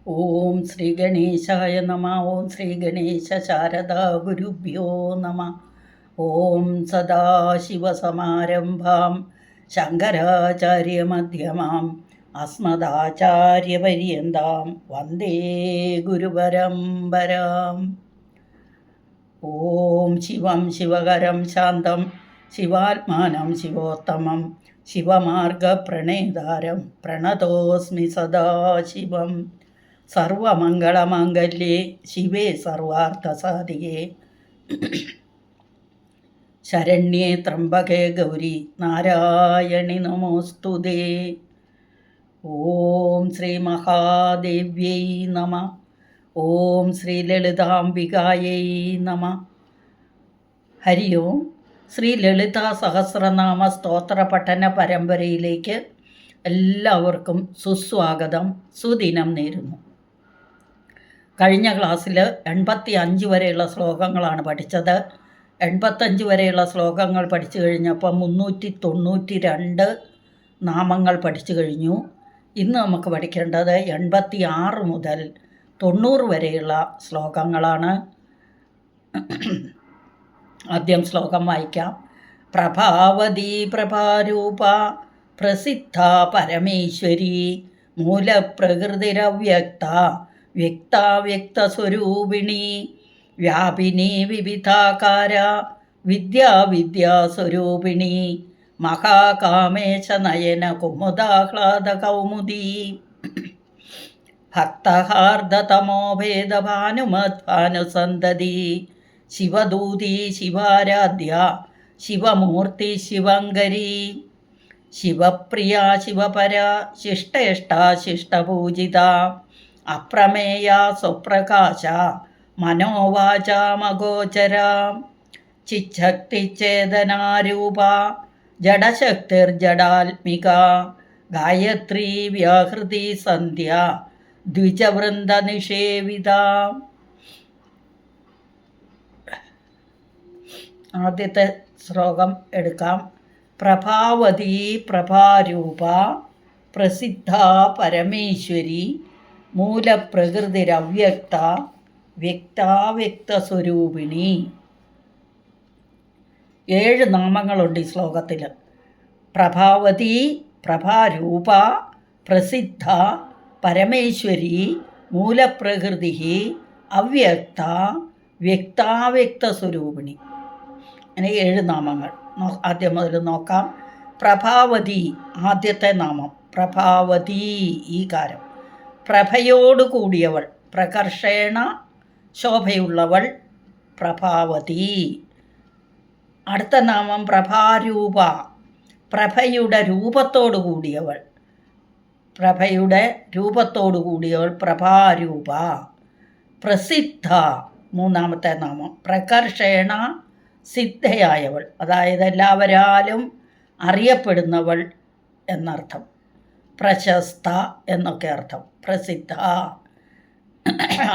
ഓം ശ്രീ ഗണേശായ നമ. ഓം ശ്രീ ഗണേശ ശാരദാ ഗുരുഭ്യോ നമ. ഓം സദാശിവസമാരംഭാം ശങ്കരാചാര്യമധ്യമാം അസ്മദാചാര്യപര്യന്താം വന്ദേ ഗുരുപരമ്പരാം. ഓം ശിവം ശിവകരം ശാന്തം ശിവാത്മാനം ശിവോത്തമം ശിവമാർഗപ്രണേതാരം പ്രണതോസ്മി സദാശിവം. സർവമംഗളമാംഗല്യേ ശിവേ സർവാർത്ഥസാധികേ ശരണ്യേ ത്രംബകേ ഗൗരി നാരായണി നമോസ്തുതേ. ഓം ശ്രീ മഹാദേവ്യൈ നമ. ഓം ശ്രീ ലളിതാംബികായൈ നമ. ഹരി ഓം. ശ്രീ ലളിതാ സഹസ്രനാമ സ്തോത്ര പഠന പരമ്പരയിലേക്ക് എല്ലാവർക്കും സുസ്വാഗതം, സുദിനം നേരുന്നു. കഴിഞ്ഞ ക്ലാസ്സിൽ 85 വരെയുള്ള ശ്ലോകങ്ങളാണ് പഠിച്ചത്. 85 വരെയുള്ള ശ്ലോകങ്ങൾ പഠിച്ചു കഴിഞ്ഞപ്പോൾ 392 നാമങ്ങൾ പഠിച്ചു കഴിഞ്ഞു. ഇന്ന് നമുക്ക് പഠിക്കേണ്ടത് 86 മുതൽ 90 വരെയുള്ള ശ്ലോകങ്ങളാണ്. ആദ്യം ശ്ലോകം വായിക്കാം. പ്രഭാവതി പ്രഭാരൂപ പ്രസിദ്ധ പരമേശ്വരി മൂലപ്രകൃതിരവ്യക്ത വ്യക്താവ്യക്തസ്വരൂപിണി വ്യാപിനി വിവിധാകാര വിദ്യാവിദ്യാസ്വരൂപിണി മഹാകാമേശ നയന കുമുദാഹ്ലാദ കൗമുദി ഭക്തഹാർദതമോഭേദഭാനുമദ്ഭാനുസന്തതി ശിവദൂതി ശിവാരാധ്യ ശിവമൂർത്തി ശിവങ്കരി ശിവപ്രിയ ശിവപര ശിഷ്ടേഷ്ടാ ശിഷ്ടപൂജിത അപ്രമേയ സ്വപ്രകാശ മനോവാചാമഗോചര ചിച്ഛക്തിചേതനാരൂപ ജഡശക്തിർജഡാത്മിക ഗായത്രീ വ്യാഹൃതി സന്ധ്യ ദ്വിജവൃന്ദനിഷേവിത. ആദ്യത്തെ ശ്ലോകം എടുക്കാം. പ്രഭാവതി പ്രഭാരൂപ പ്രസിദ്ധ പരമേശ്വരി മൂലപ്രകൃതിരവ്യക്ത വ്യക്താവ്യക്തസ്വരൂപിണി. 7 നാമങ്ങളുണ്ട് ഈ ശ്ലോകത്തിൽ. പ്രഭാവതി പ്രഭാരൂപ പ്രസിദ്ധ പരമേശ്വരി മൂലപ്രകൃതി അവ്യക്ത വ്യക്താവ്യക്തസ്വരൂപിണി. അങ്ങനെ 7 നാമങ്ങൾ. ആദ്യം മുതൽ നോക്കാം. പ്രഭാവതി ആദ്യത്തെ നാമം. പ്രഭാവതി ഈകാരം. പ്രഭയോട് കൂടിയവൾ, പ്രകർഷേണ ശോഭയുള്ളവൾ, പ്രഭാവതി. അടുത്ത നാമം പ്രഭാരൂപ, പ്രഭയുടെ രൂപത്തോടു കൂടിയവൾ, പ്രഭയുടെ രൂപത്തോടു കൂടിയവൾ പ്രഭാരൂപ. പ്രസിദ്ധ മൂന്നാമത്തെ നാമം. പ്രകർഷേണ സിദ്ധയായവൾ, അതായത് എല്ലാവരാലും അറിയപ്പെടുന്നവൾ എന്നർത്ഥം. പ്രശസ്ത എന്നൊക്കെ അർത്ഥം. പ്രസിദ്ധ.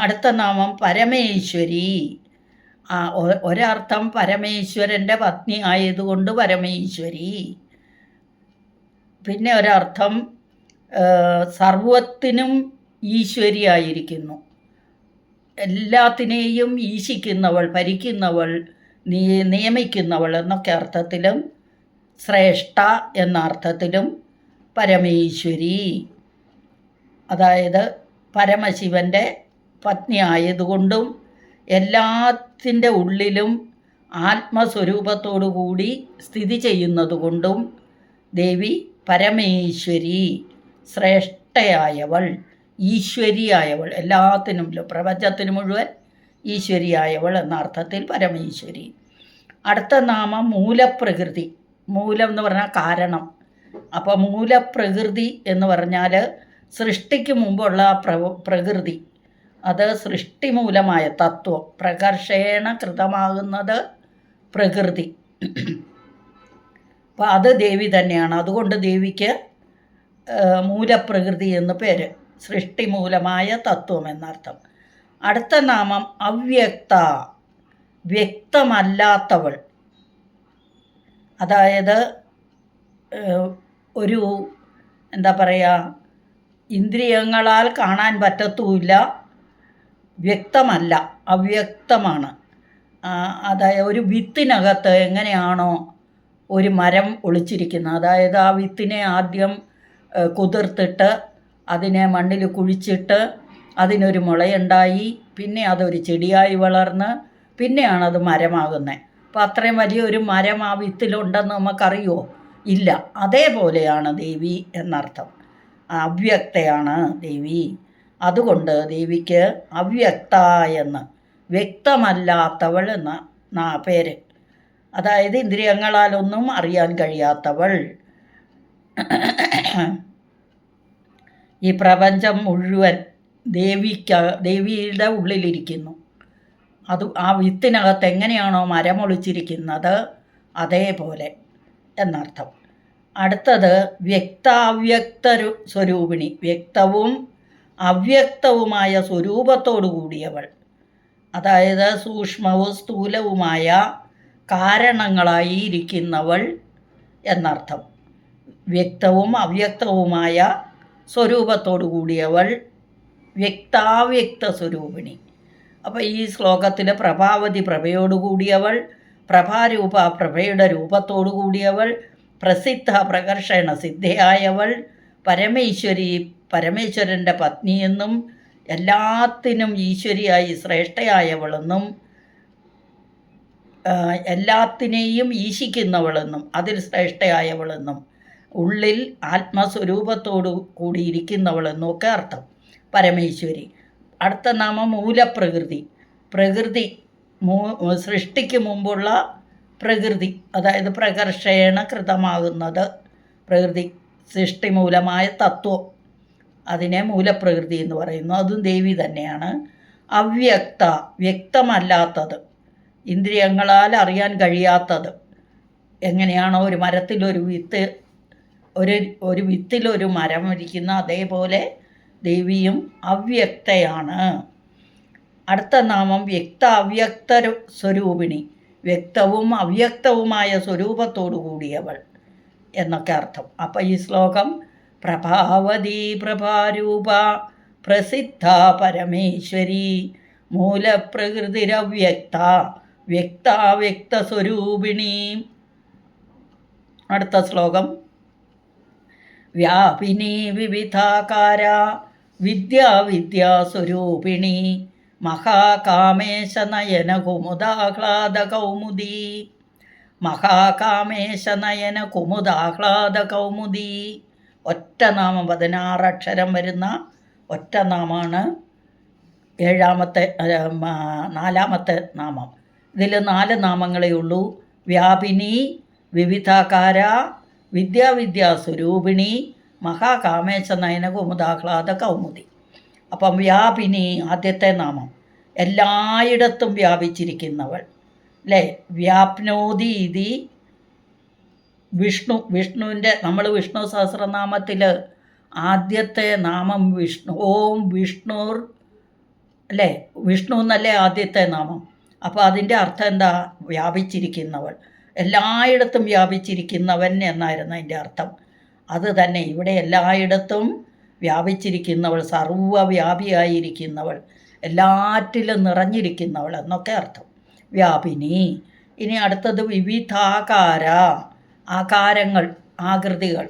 അടുത്ത നാമം പരമേശ്വരി. ഒരർത്ഥം പരമേശ്വരൻ്റെ പത്നി ആയതുകൊണ്ട് പരമേശ്വരി. പിന്നെ ഒരർത്ഥം സർവത്തിനും ഈശ്വരിയായിരിക്കുന്നു, എല്ലാത്തിനെയും ഈശിക്കുന്നവൾ, ഭരിക്കുന്നവൾ, നിയമിക്കുന്നവൾ എന്നൊക്കെ അർത്ഥത്തിലും ശ്രേഷ്ഠ എന്ന അർത്ഥത്തിലും പരമേശ്വരി. അതായത് പരമശിവൻ്റെ പത്നി ആയതുകൊണ്ടും എല്ലാത്തിൻ്റെ ഉള്ളിലും ആത്മസ്വരൂപത്തോടു കൂടി സ്ഥിതി ചെയ്യുന്നതുകൊണ്ടും ദേവി പരമേശ്വരി, ശ്രേഷ്ഠയായവൾ, ഈശ്വരിയായവൾ, എല്ലാത്തിനും പ്രപഞ്ചത്തിന് മുഴുവൻ ഈശ്വരിയായവൾ എന്ന അർത്ഥത്തിൽ പരമേശ്വരി. അടുത്ത നാമം മൂലപ്രകൃതി. മൂലം എന്ന് പറഞ്ഞാൽ കാരണം. അപ്പോൾ മൂലപ്രകൃതി എന്ന് പറഞ്ഞാൽ സൃഷ്ടിക്ക് മുമ്പുള്ള പ്രകൃതി, അത് സൃഷ്ടിമൂലമായ തത്വം. പ്രകർഷേണ കൃതമാകുന്നത് പ്രകൃതി. അപ്പോൾ അത് ദേവി തന്നെയാണ്. അതുകൊണ്ട് ദേവിക്ക് മൂലപ്രകൃതി എന്ന് പേര്. സൃഷ്ടിമൂലമായ തത്വം എന്നർത്ഥം. അടുത്ത നാമം അവ്യക്ത, വ്യക്തമല്ലാത്തവൾ. അതായത് ഒരു എന്താ പറയുക, ഇന്ദ്രിയങ്ങളാൽ കാണാൻ പറ്റത്തുമില്ല, വ്യക്തമല്ല, അവ്യക്തമാണ്. അതായത് ഒരു വിത്തിനകത്ത് എങ്ങനെയാണോ ഒരു മരം ഒളിച്ചിരിക്കുന്നത്, അതായത് ആ വിത്തിനെ ആദ്യം കുതിർത്തിട്ട് അതിനെ മണ്ണിൽ കുഴിച്ചിട്ട് അതിനൊരു മുളയുണ്ടായി, പിന്നെ അതൊരു ചെടിയായി വളർന്ന് പിന്നെയാണത് മരമാകുന്നത്. അപ്പോൾ അത്രയും വലിയൊരു മരം ആ വിത്തിലുണ്ടെന്ന് നമുക്കറിയുമോ? ഇല്ല. അതേപോലെയാണ് ദേവി എന്നർത്ഥം. അവ്യക്തയാണ് ദേവി. അതുകൊണ്ട് ദേവിക്ക് അവ്യക്ത എന്ന്, വ്യക്തമല്ലാത്തവൾ എന്ന പേര്. അതായത് ഇന്ദ്രിയങ്ങളാലൊന്നും അറിയാൻ കഴിയാത്തവൾ. ഈ പ്രപഞ്ചം മുഴുവൻ ദേവിയുടെ ഉള്ളിലിരിക്കുന്നു. അത് ആ വിത്തിനകത്ത് എങ്ങനെയാണോ മരമൊളിച്ചിരിക്കുന്നത് അതേപോലെ എന്നർത്ഥം. അടുത്തത് വ്യക്താവ്യക്ത സ്വരൂപിണി, വ്യക്തവും അവ്യക്തവുമായ സ്വരൂപത്തോടു കൂടിയവൾ. അതായത് സൂക്ഷ്മവും സ്ഥൂലവുമായ കാരണങ്ങളായി ഇരിക്കുന്നവൾ എന്നർത്ഥം. വ്യക്തവും അവ്യക്തവുമായ സ്വരൂപത്തോടു കൂടിയവൾ, വ്യക്താവ്യക്ത സ്വരൂപിണി. അപ്പോൾ ഈ ശ്ലോകത്തിൽ പ്രഭാവതി പ്രഭയോടു കൂടിയവൾ, പ്രഭാരൂപ പ്രഭയുടെ രൂപത്തോടു കൂടിയവൾ, പ്രസിദ്ധ പ്രകർഷണ സിദ്ധയായവൾ, പരമേശ്വരി പരമേശ്വരൻ്റെ പത്നിയെന്നും എല്ലാത്തിനും ഈശ്വരിയായി ശ്രേഷ്ഠയായവളെന്നും എല്ലാത്തിനെയും ഈശിക്കുന്നവളെന്നും അതിൽ ശ്രേഷ്ഠയായവളെന്നും ഉള്ളിൽ ആത്മസ്വരൂപത്തോടു കൂടിയിരിക്കുന്നവളെന്നും ഒക്കെ അർത്ഥം പരമേശ്വരി. അടുത്ത നാമം മൂലപ്രകൃതി, പ്രകൃതി സൃഷ്ടിക്ക് മുമ്പുള്ള പ്രകൃതി, അതായത് പ്രകർഷേണ കൃതമാകുന്നത് പ്രകൃതി, സൃഷ്ടി മൂലമായ തത്വം, അതിനെ മൂലപ്രകൃതി എന്ന് പറയുന്നു. അതും ദേവി തന്നെയാണ്. അവ്യക്ത, വ്യക്തമല്ലാത്തത്, ഇന്ദ്രിയങ്ങളാൽ അറിയാൻ കഴിയാത്തത്. എങ്ങനെയാണോ ഒരു മരത്തിലൊരു വിത്ത്, ഒരു വിത്തിലൊരു മരം ഇരിക്കുന്ന അതേപോലെ ദേവിയും അവ്യക്തയാണ്. അടുത്ത നാമം വ്യക്ത അവ്യക്ത സ്വരൂപിണി, വ്യക്തവും അവ്യക്തവുമായ സ്വരൂപത്തോടു കൂടിയവൾ എന്നൊക്കെ അർത്ഥം. അപ്പം ഈ ശ്ലോകം പ്രഭാവതി പ്രഭാരൂപ പ്രസിദ്ധ പരമേശ്വരി മൂലപ്രകൃതിരവ്യക്ത വ്യക്താവ്യക്ത സ്വരൂപിണി. അടുത്ത ശ്ലോകം വ്യാപിനി വിവിധാകാര വിദ്യാവിദ്യാസ്വരൂപിണി മഹാകാമേശനയന കുമുദാഹ്ലാദ കൗമുദി. മഹാകാമേശനയന കുമുദാഹ്ലാദ കൗമുദി. ഒറ്റ നാമം, 16 അക്ഷരം വരുന്ന ഒറ്റ നാമമാണ് നാലാമത്തെ നാമം. ഇതിൽ 4 നാമങ്ങളേ ഉള്ളൂ. വ്യാപിനി, വിവിധാകാര, വിദ്യാവിദ്യാസ്വരൂപിണി, മഹാകാമേശനയന കുമുദാഹ്ലാദ കൗമുദി. അപ്പം വ്യാപിനി ആദ്യത്തെ നാമം, എല്ലായിടത്തും വ്യാപിച്ചിരിക്കുന്നവൾ അല്ലേ. വ്യാപ്നോതി ഇതി വിഷ്ണു, വിഷ്ണുവിൻ്റെ നമ്മൾ വിഷ്ണു സഹസ്രനാമത്തിൽ ആദ്യത്തെ നാമം വിഷ്ണു, ഓം വിഷ്ണുർ അല്ലേ, വിഷ്ണു എന്നല്ലേ ആദ്യത്തെ നാമം. അപ്പോൾ അതിൻ്റെ അർത്ഥം എന്താ? വ്യാപിച്ചിരിക്കുന്നവൾ, എല്ലായിടത്തും വ്യാപിച്ചിരിക്കുന്നവൻ എന്നായിരുന്നു അതിൻ്റെ അർത്ഥം. അത് തന്നെ ഇവിടെ എല്ലായിടത്തും വ്യാപിച്ചിരിക്കുന്നവൾ, സർവ്വവ്യാപിയായിരിക്കുന്നവൾ, എല്ലാറ്റിലും നിറഞ്ഞിരിക്കുന്നവൾ എന്നൊക്കെ അർത്ഥം വ്യാപിനി. ഇനി അടുത്തത് വിവിധാകാര, ആകാരങ്ങൾ, ആകൃതികൾ,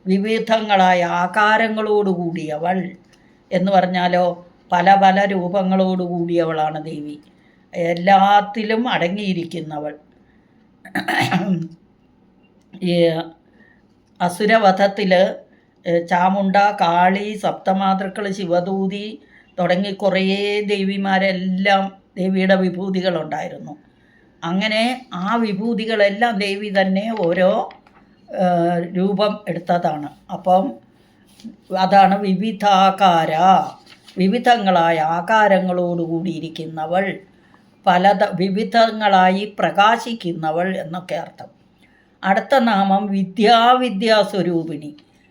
വിവിധങ്ങളായ ആകാരങ്ങളോടുകൂടിയവൾ എന്ന് പറഞ്ഞാലോ പല പല രൂപങ്ങളോട് കൂടിയവളാണ് ദേവി, എല്ലാത്തിലും അടങ്ങിയിരിക്കുന്നവൾ. ഈ അസുരവധത്തിൽ ചാമുണ്ട, കാളി, സപ്തമാതൃക്കൾ, ശിവദൂതി തുടങ്ങി കുറേ ദേവിമാരെല്ലാം ദേവിയുടെ വിഭൂതികളുണ്ടായിരുന്നു. അങ്ങനെ ആ വിഭൂതികളെല്ലാം ദേവി തന്നെ ഓരോ രൂപം എടുത്തതാണ്. അപ്പം അതാണ് വിവിധാകാര, വിവിധങ്ങളായ ആകാരങ്ങളോടുകൂടിയിരിക്കുന്നവൾ, വിവിധങ്ങളായി പ്രകാശിക്കുന്നവൾ എന്നൊക്കെ അർത്ഥം. അടുത്ത നാമം വിദ്യാവിദ്യാസ്വരൂപിണി,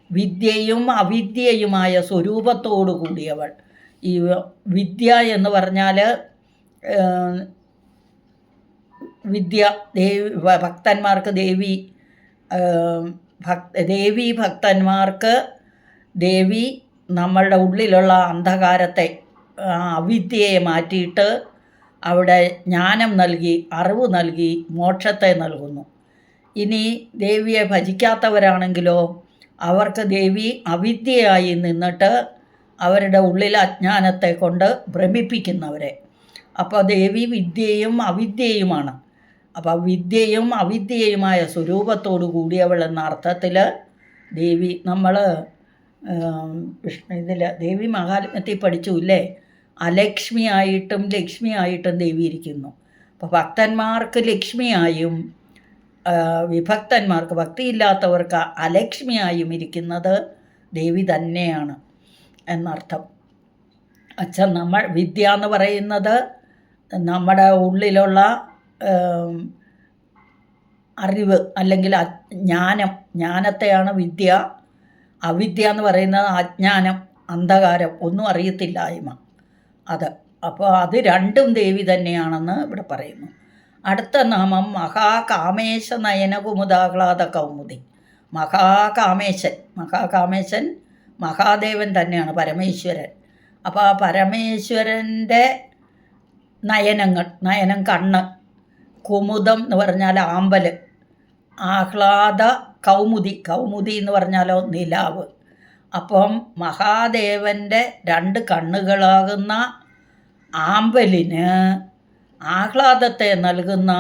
വിദ്യയും അവിദ്യയുമായ സ്വരൂപത്തോടു കൂടിയവൾ. ഈ വിദ്യ എന്ന് പറഞ്ഞാൽ വിദ്യ, ഭക്തന്മാർക്ക് ദേവി ഭക്തന്മാർക്ക് ദേവി നമ്മളുടെ ഉള്ളിലുള്ള അന്ധകാരത്തെ അവിദ്യയെ മാറ്റിയിട്ട് അവിടെ ജ്ഞാനം നൽകി, അറിവ് നൽകി, മോക്ഷത്തെ നൽകുന്നു. ഇനി ദേവിയെ ഭജിക്കാത്തവരാണെങ്കിലോ അവർക്ക് ദേവി അവിദ്യയായി നിന്നിട്ട് അവരുടെ ഉള്ളിലെ അജ്ഞാനത്തെ കൊണ്ട് ഭ്രമിപ്പിക്കുന്നവരെ. അപ്പോൾ ദേവി വിദ്യയും അവിദ്യയുമാണ്. അപ്പോൾ വിദ്യയും അവിദ്യയുമായ സ്വരൂപത്തോടു കൂടിയവൾ എന്ന അർത്ഥത്തിൽ ദേവി നമ്മൾ ഇതിൽ ദേവി മഹാത്മ്യത്തിൽ പഠിച്ചു ഇല്ലേ, അലക്ഷ്മിയായിട്ടും ലക്ഷ്മിയായിട്ടും ദേവി ഇരിക്കുന്നു. അപ്പോൾ ഭക്തന്മാർക്ക് ലക്ഷ്മിയായും വിഭക്തന്മാർക്ക് ഭക്തിയില്ലാത്തവർക്ക് അലക്ഷ്മിയായും ഇരിക്കുന്നത് ദേവി തന്നെയാണ് എന്നർത്ഥം. അച്ഛൻ നമ്മൾ വിദ്യ എന്ന് പറയുന്നത് നമ്മുടെ ഉള്ളിലുള്ള അറിവ് അല്ലെങ്കിൽ ജ്ഞാനത്തെയാണ് വിദ്യ. അവിദ്യ എന്ന് പറയുന്നത് അജ്ഞാനം, അന്ധകാരം, ഒന്നും അറിയത്തില്ലായ്മ അത്. അപ്പോൾ അത് രണ്ടും ദേവി തന്നെയാണെന്ന് ഇവിടെ പറയുന്നു. അടുത്ത നാമം മഹാകാമേശ നയന കുമുദാഹ്ലാദ കൗമുദി. മഹാകാമേശൻ മഹാദേവൻ തന്നെയാണ്, പരമേശ്വരൻ. അപ്പോൾ ആ പരമേശ്വരൻ്റെ നയനം കണ്ണ്, കുമുദം എന്ന് പറഞ്ഞാൽ ആമ്പൽ, ആഹ്ലാദ കൗമുദി എന്ന് പറഞ്ഞാലോ നിലാവ്. അപ്പം മഹാദേവൻ്റെ രണ്ട് കണ്ണുകളാകുന്ന ആമ്പലിന് ആഹ്ലാദത്തെ നൽകുന്ന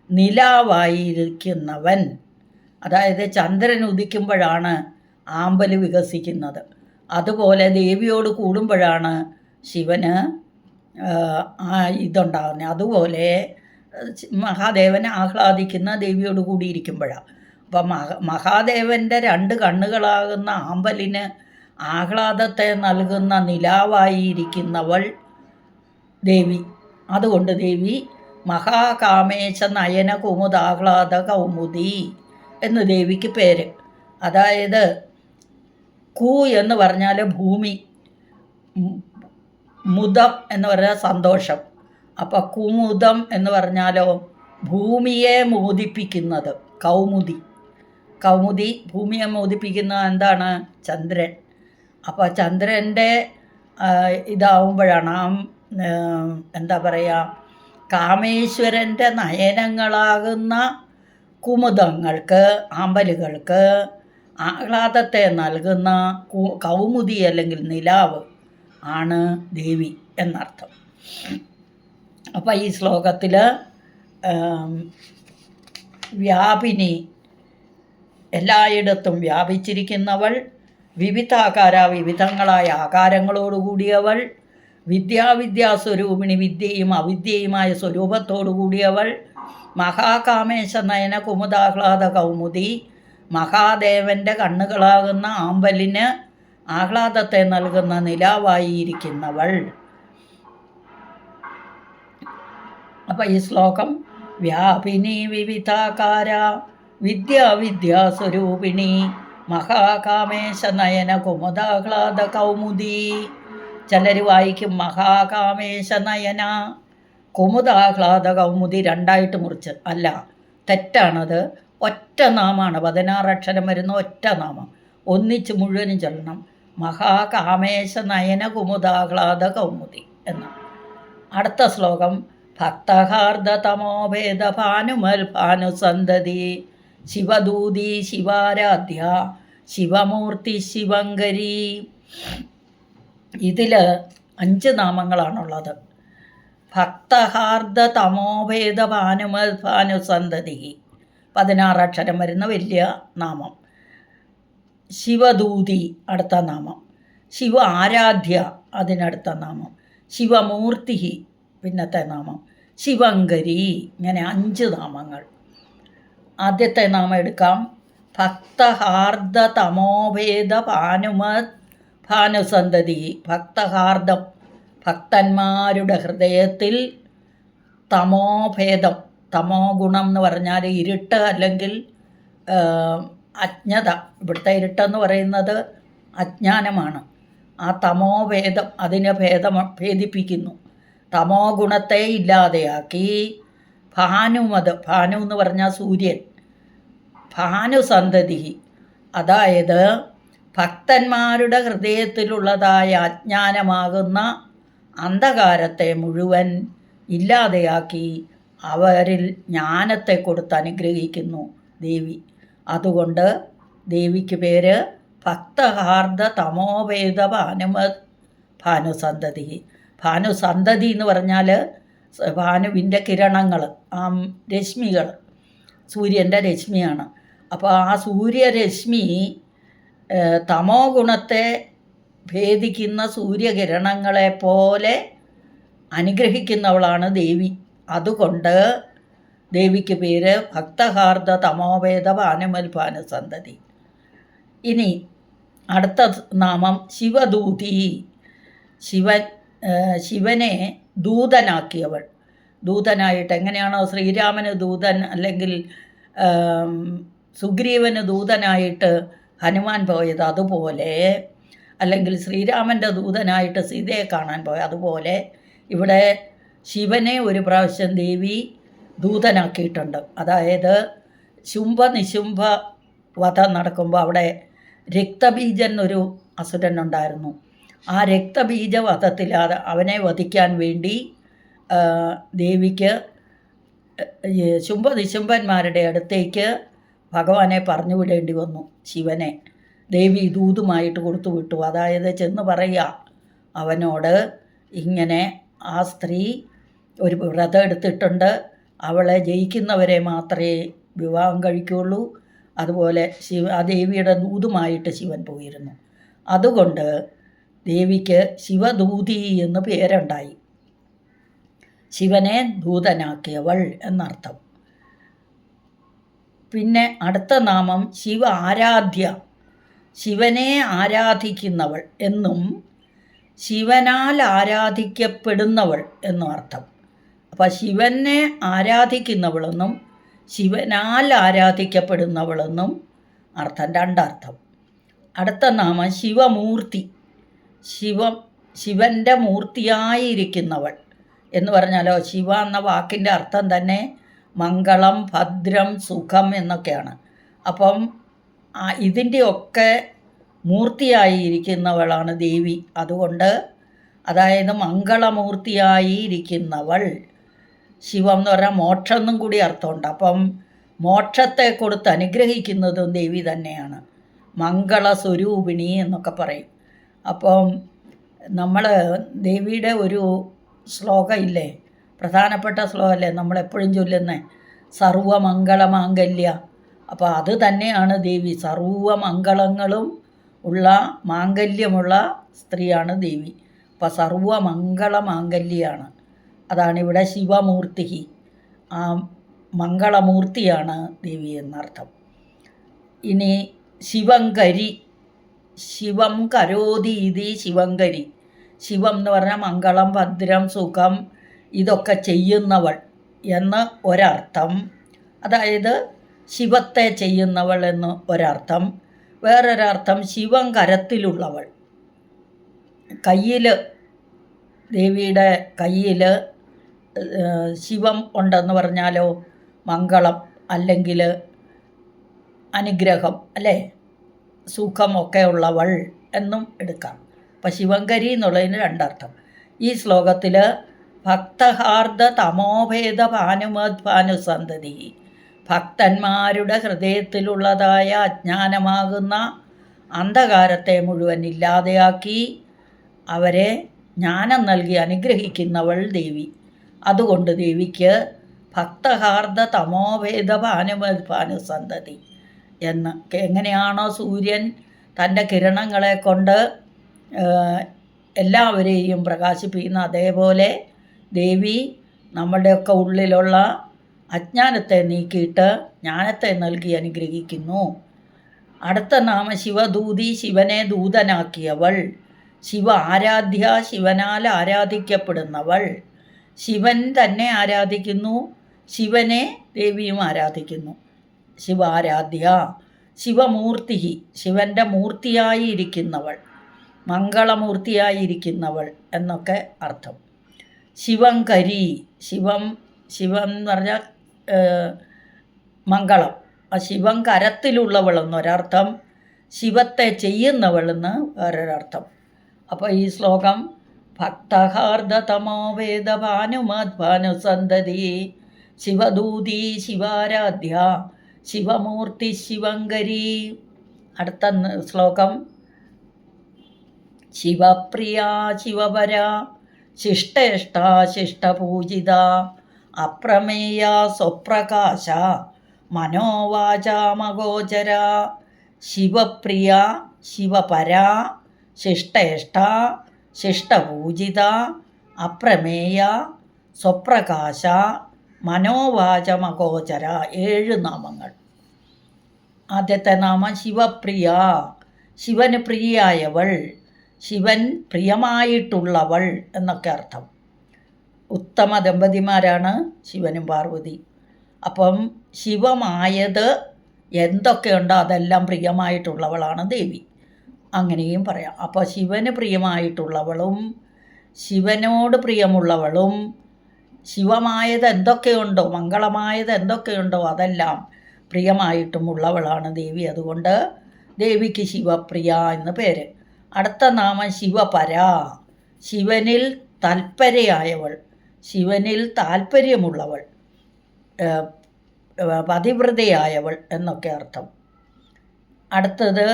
നിലാവായിരിക്കുന്നവൻ, അതായത് ചന്ദ്രൻ ഉദിക്കുമ്പോഴാണ് ആമ്പൽ വികസിക്കുന്നത്. അതുപോലെ ദേവിയോട് കൂടുമ്പോഴാണ് ശിവന് ഇതുണ്ടാകുന്നത്. അതുപോലെ മഹാദേവനെ ആഹ്ലാദിക്കുന്ന ദേവിയോട് കൂടിയിരിക്കുമ്പോഴാണ്. അപ്പം മഹാദേവൻ്റെ രണ്ട് കണ്ണുകളാകുന്ന ആമ്പലിന് ആഹ്ലാദത്തെ നൽകുന്ന നിലാവായിരിക്കുന്നവൾ ദേവി. അതുകൊണ്ട് ദേവി മഹാകാമേശ നയന കുമുദാഹ്ലാദ കൗമുദി എന്ന് ദേവിക്ക് പേര്. അതായത് കൂ എന്ന് പറഞ്ഞാൽ ഭൂമി, മുദം എന്ന് പറഞ്ഞാൽ സന്തോഷം. അപ്പോൾ കുമുദം എന്ന് പറഞ്ഞാലോ ഭൂമിയെ മോദിപ്പിക്കുന്നത്, കൗമുദി ഭൂമിയെ മോദിപ്പിക്കുന്ന എന്താണ്? ചന്ദ്രൻ. അപ്പോൾ ചന്ദ്രൻ്റെ ഇതാവുമ്പോഴാണ് എന്താ പറയുക, കാമേശ്വരൻ്റെ നയനങ്ങളാകുന്ന കുമുദങ്ങൾക്ക്, ആമ്പലുകൾക്ക് ആഹ്ലാദത്തെ നൽകുന്ന കൗമുദി അല്ലെങ്കിൽ നിലാവ് ആണ് ദേവി എന്നർത്ഥം. അപ്പോൾ ഈ ശ്ലോകത്തിൽ വ്യാപിനി, എല്ലായിടത്തും വ്യാപിച്ചിരിക്കുന്നവൾ, വിവിധാകാരങ്ങളായ ആകാരങ്ങളോടുകൂടിയവൾ, വിദ്യാസ്വരൂപിണി, വിദ്യയും അവിദ്യയുമായ സ്വരൂപത്തോടു കൂടിയവൾ, മഹാകാമേശ നയന കുമുദാഹ്ലാദ കൗമുദി, മഹാദേവൻ്റെ കണ്ണുകളാകുന്ന ആമ്പലിന് ആഹ്ലാദത്തെ നൽകുന്ന നിലാവായിരിക്കുന്നവൾ. അപ്പോൾ ഈ ശ്ലോകം വ്യാപിനി വിവിധാകാര വിദ്യാസ്വരൂപിണി മഹാകാമേശ നയന കുമുദാഹ്ലാദ കൗമുദി. ചിലർ വായിക്കും മഹാകാമേശ നയന കുമുദാഹ്ലാദ കൗമുദി രണ്ടായിട്ട് മുറിച്ച്. അല്ല, തെറ്റാണത്. ഒറ്റ നാമാണ്, 16 അക്ഷരം വരുന്ന ഒറ്റ നാമം. ഒന്നിച്ച് മുഴുവനും ചൊല്ലണം. മഹാകാമേശ നയന കുമുദാഹ്ലാദ കൗമുദി എന്ന്. അടുത്ത ശ്ലോകം ഭക്തഹാർദ തമോഭേദ ഭാനുമൽ ഭാനുസന്തതി ശിവദൂതി ശിവാരാധ്യ ശിവമൂർത്തി ശിവങ്കരി. ഇതിൽ 5 നാമങ്ങളാണുള്ളത്. ഭക്തഹാർദ തമോഭേദ ഭാനുമൽ ഭാനുസന്തതി 16 അക്ഷരം വരുന്ന വലിയ നാമം. ശിവദൂതി അടുത്ത നാമം. ശിവ ആരാധ്യ അതിനടുത്ത നാമം. ശിവമൂർത്തി പിന്നത്തെ നാമം. ശിവങ്കരി. ഇങ്ങനെ 5 നാമങ്ങൾ. ആദ്യത്തെ നാമം എടുക്കാം. ഭക്തഹാർദ തമോഭേദ ഭാനുമത് ഭാനുസന്തതി. ഭക്തഹാർദം, ഭക്തന്മാരുടെ ഹൃദയത്തിൽ തമോഭേദം, തമോ ഗുണം എന്ന് പറഞ്ഞാൽ ഇരുട്ട് അല്ലെങ്കിൽ അജ്ഞത. ഇവിടുത്തെ ഇരുട്ടെന്ന് പറയുന്നത് അജ്ഞാനമാണ്. ആ തമോഭേദം അതിനെ ഭേദിപ്പിക്കുന്നു. തമോ ഗുണത്തെ ഇല്ലാതെയാക്കി ഭാനുമത്, ഭാനു എന്ന് പറഞ്ഞാൽ സൂര്യൻ, ഭാനുസന്തതി, അതായത് ഭക്തന്മാരുടെ ഹൃദയത്തിലുള്ളതായ അജ്ഞാനമാകുന്ന അന്ധകാരത്തെ മുഴുവൻ ഇല്ലാതെയാക്കി അവരിൽ ജ്ഞാനത്തെ കൊടുത്ത് അനുഗ്രഹിക്കുന്നു ദേവി. അതുകൊണ്ട് ദേവിക്ക് പേര് ഭക്തഹാർദ തമോവേദ ഭാനുസന്തതി. ഭാനുസന്തതി എന്ന് പറഞ്ഞാൽ ഭാനുവിൻ്റെ കിരണങ്ങൾ, ആ രശ്മികൾ, സൂര്യൻ്റെ രശ്മിയാണ്. അപ്പോൾ ആ സൂര്യരശ്മി തമോ ഗുണത്തെ ഭേദിക്കുന്ന സൂര്യകിരണങ്ങളെ പോലെ അനുഗ്രഹിക്കുന്നവളാണ് ദേവി. അതുകൊണ്ട് ദേവിക്ക് പേര് ഭക്തഹാർദ തമോവേദ ഭാനുസന്തതി. ഇനി അടുത്ത നാമം ശിവദൂതി. ശിവനെ ദൂതനാക്കിയവൾ. ദൂതനായിട്ട് എങ്ങനെയാണോ ശ്രീരാമന് ദൂതൻ അല്ലെങ്കിൽ സുഗ്രീവന് ദൂതനായിട്ട് ഹനുമാൻ പോയത് അതുപോലെ, അല്ലെങ്കിൽ ശ്രീരാമൻ്റെ ദൂതനായിട്ട് സീതയെ കാണാൻ പോയത് അതുപോലെ, ഇവിടെ ശിവനെ ഒരു പ്രാവശ്യം ദേവി ദൂതനാക്കിയിട്ടുണ്ട്. അതായത് ശുംഭ നിശുംഭ വധം നടക്കുമ്പോൾ അവിടെ രക്തബീജൻ ഒരു അസുരനുണ്ടായിരുന്നു. ആ രക്തബീജ വധത്തിൽ അവനെ വധിക്കാൻ വേണ്ടി ദേവിക്ക് ശുംഭ നിശുംഭന്മാരുടെ അടുത്തേക്ക് ഭഗവാനെ പറഞ്ഞു വിടേണ്ടി വന്നു. ശിവനെ ദേവി ദൂതുമായിട്ട് കൊടുത്തു വിട്ടു. അതായത് ചെന്ന് പറയുക അവനോട്, ഇങ്ങനെ ആ സ്ത്രീ ഒരു വ്രതം എടുത്തിട്ടുണ്ട്, അവളെ ജയിക്കുന്നവരെ മാത്രമേ വിവാഹം കഴിക്കുകയുള്ളൂ. അതുപോലെ ആ ദേവിയുടെ ദൂതുമായിട്ട് ശിവൻ പോയിരുന്നു. അതുകൊണ്ട് ദേവിക്ക് ശിവദൂതി എന്ന് പേരുണ്ടായി. ശിവനെ ദൂതനാക്കിയവൾ എന്നർത്ഥം. പിന്നെ അടുത്ത നാമം ശിവ ആരാധ്യ, ശിവനെ ആരാധിക്കുന്നവൾ എന്നും ശിവനാൽ ആരാധിക്കപ്പെടുന്നവൾ എന്നും അർത്ഥം. അപ്പോൾ ശിവനെ ആരാധിക്കുന്നവളെന്നും ശിവനാൽ ആരാധിക്കപ്പെടുന്നവളെന്നും അർത്ഥം, രണ്ടർത്ഥം. അടുത്ത നാമം ശിവമൂർത്തി. ശിവൻ്റെ മൂർത്തിയായിരിക്കുന്നവൾ എന്ന് പറഞ്ഞാലോ, ശിവ എന്ന വാക്കിൻ്റെ അർത്ഥം തന്നെ മംഗളം, ഭദ്രം, സുഖം എന്നൊക്കെയാണ്. അപ്പം ഇതിൻ്റെയൊക്കെ മൂർത്തിയായിരിക്കുന്നവളാണ് ദേവി. അതുകൊണ്ട് അതായത് മംഗളമൂർത്തിയായിരിക്കുന്നവൾ. ശിവം എന്ന് പറഞ്ഞാൽ മോക്ഷം എന്നും കൂടി അർത്ഥമുണ്ട്. അപ്പം മോക്ഷത്തെ കൊടുത്ത് അനുഗ്രഹിക്കുന്നതും ദേവി തന്നെയാണ്. മംഗളസ്വരൂപിണി എന്നൊക്കെ പറയും. അപ്പം നമ്മൾ ദേവിയുടെ ഒരു ശ്ലോകം ഇല്ലേ, പ്രധാനപ്പെട്ട ശ്ലോകമല്ലേ നമ്മളെപ്പോഴും ചൊല്ലുന്നത്, സർവമംഗളമാംഗല്യ. അപ്പോൾ അത് തന്നെയാണ് ദേവി. സർവമംഗളങ്ങളും ഉള്ള മാംഗല്യമുള്ള സ്ത്രീയാണ് ദേവി. അപ്പോൾ സർവമംഗളമാംഗല്യാണ്. അതാണിവിടെ ശിവമൂർത്തി, ആ മംഗളമൂർത്തിയാണ് ദേവി എന്നർത്ഥം. ഇനി ശിവങ്കരി. ശിവം കരോതി ഇതി ശിവങ്കരി. ശിവം എന്ന് പറഞ്ഞാൽ മംഗളം, ഭദ്രം, സുഖം ഇതൊക്കെ ചെയ്യുന്നവൾ എന്ന് ഒരർത്ഥം. അതായത് ശിവത്തെ ചെയ്യുന്നവൾ എന്ന് ഒരർത്ഥം. വേറൊരർത്ഥം ശിവം കരത്തിലുള്ളവൾ. കയ്യിൽ, ദേവിയുടെ കയ്യിൽ ശിവം ഉണ്ടെന്ന് പറഞ്ഞാലോ മംഗളം അല്ലെങ്കിൽ അനുഗ്രഹം അല്ലേ, സുഖമൊക്കെ ഉള്ളവൾ എന്നും എടുക്കാം. അപ്പം ശിവങ്കരി എന്നുള്ളതിന് രണ്ടർത്ഥം. ഈ ശ്ലോകത്തിൽ ഭക്തഹാർദ തമോഭേദ ഭാനുസന്തതി, ഭക്തന്മാരുടെ ഹൃദയത്തിലുള്ളതായ അജ്ഞാനമാകുന്ന അന്ധകാരത്തെ മുഴുവൻ ഇല്ലാതെയാക്കി അവരെ ജ്ഞാനം നൽകി അനുഗ്രഹിക്കുന്നവൾ ദേവി. അതുകൊണ്ട് ദേവിക്ക് ഭക്തഹാർദ തമോഭേദ ഭാനുസന്തതി എന്ന്. എങ്ങനെയാണോ സൂര്യൻ തൻ്റെ കിരണങ്ങളെ കൊണ്ട് എല്ലാവരെയും പ്രകാശിപ്പിക്കുന്ന, അതേപോലെ ദേവി നമ്മുടെയൊക്കെ ഉള്ളിലുള്ള അജ്ഞാനത്തെ നീക്കിയിട്ട് ജ്ഞാനത്തെ നൽകി അനുഗ്രഹിക്കുന്നു. അടുത്ത നാമം ശിവദൂതി, ശിവനെ ദൂതനാക്കിയവൾ. ശിവ ആരാധ്യ, ശിവനാൽ ആരാധിക്കപ്പെടുന്നവൾ. ശിവൻ തന്നെ ആരാധിക്കുന്നു, ശിവനെ ദേവിയും ആരാധിക്കുന്നു. ശിവാരാധ്യ. ശിവമൂർത്തി, ശിവൻ്റെ മൂർത്തിയായി ഇരിക്കുന്നവൾ, മംഗളമൂർത്തിയായിരിക്കുന്നവൾ എന്നൊക്കെ അർത്ഥം. ശിവങ്കരി. ശിവം എന്ന് പറഞ്ഞാൽ മംഗളം. ആ ശിവം കരത്തിലുള്ളവൾ എന്നൊരർത്ഥം. ശിവത്തെ ചെയ്യുന്നവളെന്ന് വേറൊരർത്ഥം. അപ്പോൾ ഈ ശ്ലോകം ഭക്തഹാർദതമോ വേദഭാനുമദ്ഭാനുസന്തതി ശിവദൂതി ശിവാരാധ്യ ശിവമൂർത്തി ശിവങ്കരി. അടുത്ത ശ്ലോകം ശിവപ്രിയ ശിവപര ശിഷ്ടേഷ്ട ശിഷ്ടപൂജിത അപ്രമേയ സ്വപ്രകാശ മനോവാചാമഗോചര. ശിവപ്രിയ ശിവപര ശിഷ്ടേഷ്ട ശിഷ്ടപൂജിത അപ്രമേയ സ്വപ്രകാശ മനോവാചമഗോചര. 7 നാമങ്ങൾ. ആദ്യത്തെ നാമം ശിവപ്രിയ, ശിവന് പ്രിയയായവൾ, ശിവൻ പ്രിയമായിട്ടുള്ളവൾ എന്നൊക്കെ അർത്ഥം. ഉത്തമ ദമ്പതിമാരാണ് ശിവനും പാർവതി. അപ്പം ശിവമായത് എന്തൊക്കെയുണ്ടോ അതെല്ലാം പ്രിയമായിട്ടുള്ളവളാണ് ദേവി, അങ്ങനെയും പറയാം. അപ്പോൾ ശിവന് പ്രിയമായിട്ടുള്ളവളും ശിവനോട് പ്രിയമുള്ളവളും ശിവമായത് എന്തൊക്കെയുണ്ടോ, മംഗളമായത് എന്തൊക്കെയുണ്ടോ അതെല്ലാം പ്രിയമായിട്ടുമുള്ളവളാണ് ദേവി. അതുകൊണ്ട് ദേവിക്ക് ശിവപ്രിയ എന്ന് പേര്. അടുത്ത നാമം ശിവപര, ശിവനിൽ തൽപരയായവൾ, ശിവനിൽ താല്പര്യമുള്ളവൾ, പതിവ്രതയായവൾ എന്നൊക്കെ അർത്ഥം. അടുത്തത്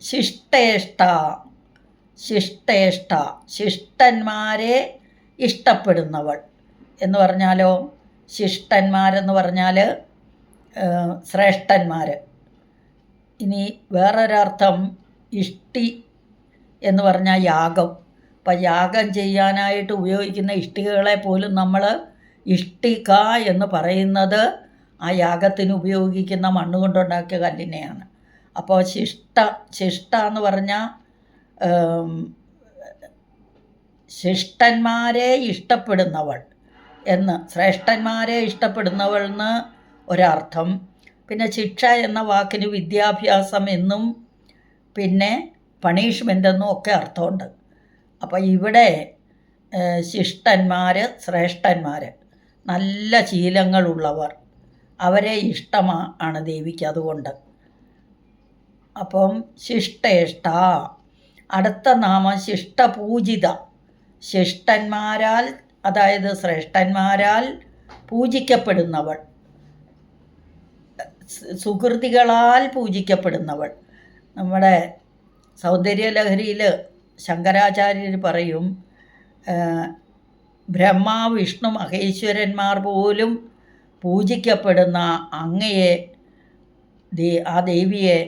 ശിഷ്ടേഷ്ട, ശിഷ്ടേഷ്ട ശിഷ്ടന്മാരെ ഇഷ്ടപ്പെടുന്നവൾ എന്ന് പറഞ്ഞാലോ, ശിഷ്ടന്മാരെന്ന് പറഞ്ഞാൽ ശ്രേഷ്ഠന്മാർ. ഇനി വേറൊരർത്ഥം ഇഷ്ടി എന്ന് പറഞ്ഞാൽ യാഗം. അപ്പം യാഗം ചെയ്യാനായിട്ട് ഉപയോഗിക്കുന്ന ഇഷ്ടികകളെ പോലും നമ്മൾ ഇഷ്ടിക എന്ന് പറയുന്നത് ആ യാഗത്തിന് ഉപയോഗിക്കുന്ന മണ്ണ് കൊണ്ടുണ്ടാക്കിയ കല്ലിനെയാണ്. അപ്പോൾ ശിഷ്ട എന്ന് പറഞ്ഞാൽ ശിഷ്ടന്മാരെ ഇഷ്ടപ്പെടുന്നവൾ എന്ന്, ശ്രേഷ്ഠന്മാരെ ഇഷ്ടപ്പെടുന്നവൾ എന്ന് ഒരർത്ഥം. പിന്നെ ശിക്ഷ എന്ന വാക്കിന് വിദ്യാഭ്യാസം എന്നും പിന്നെ പണിഷ്മെൻ്റ് എന്നും ഒക്കെ അർത്ഥമുണ്ട്. അപ്പോൾ ഇവിടെ ശിഷ്ടന്മാർ, ശ്രേഷ്ഠന്മാർ, നല്ല ശീലങ്ങളുള്ളവർ, അവരെ ഇഷ്ടമാണ് ദേവിക്ക്. അതുകൊണ്ട് അപ്പം ശിഷ്ടേഷ്ട. അടുത്ത നാമം ശിഷ്ടപൂജിത, ശിഷ്ടന്മാരാൽ അതായത് ശ്രേഷ്ഠന്മാരാൽ പൂജിക്കപ്പെടുന്നവൾ, സുഹൃതികളാൽ പൂജിക്കപ്പെടുന്നവൾ. നമ്മുടെ സൗന്ദര്യലഹരിയിൽ ശങ്കരാചാര്യർ പറയും, ബ്രഹ്മ വിഷ്ണു മഹേശ്വരന്മാർ പോലും പൂജിക്കപ്പെടുന്ന അങ്ങയെ, ആ ദേവിയെ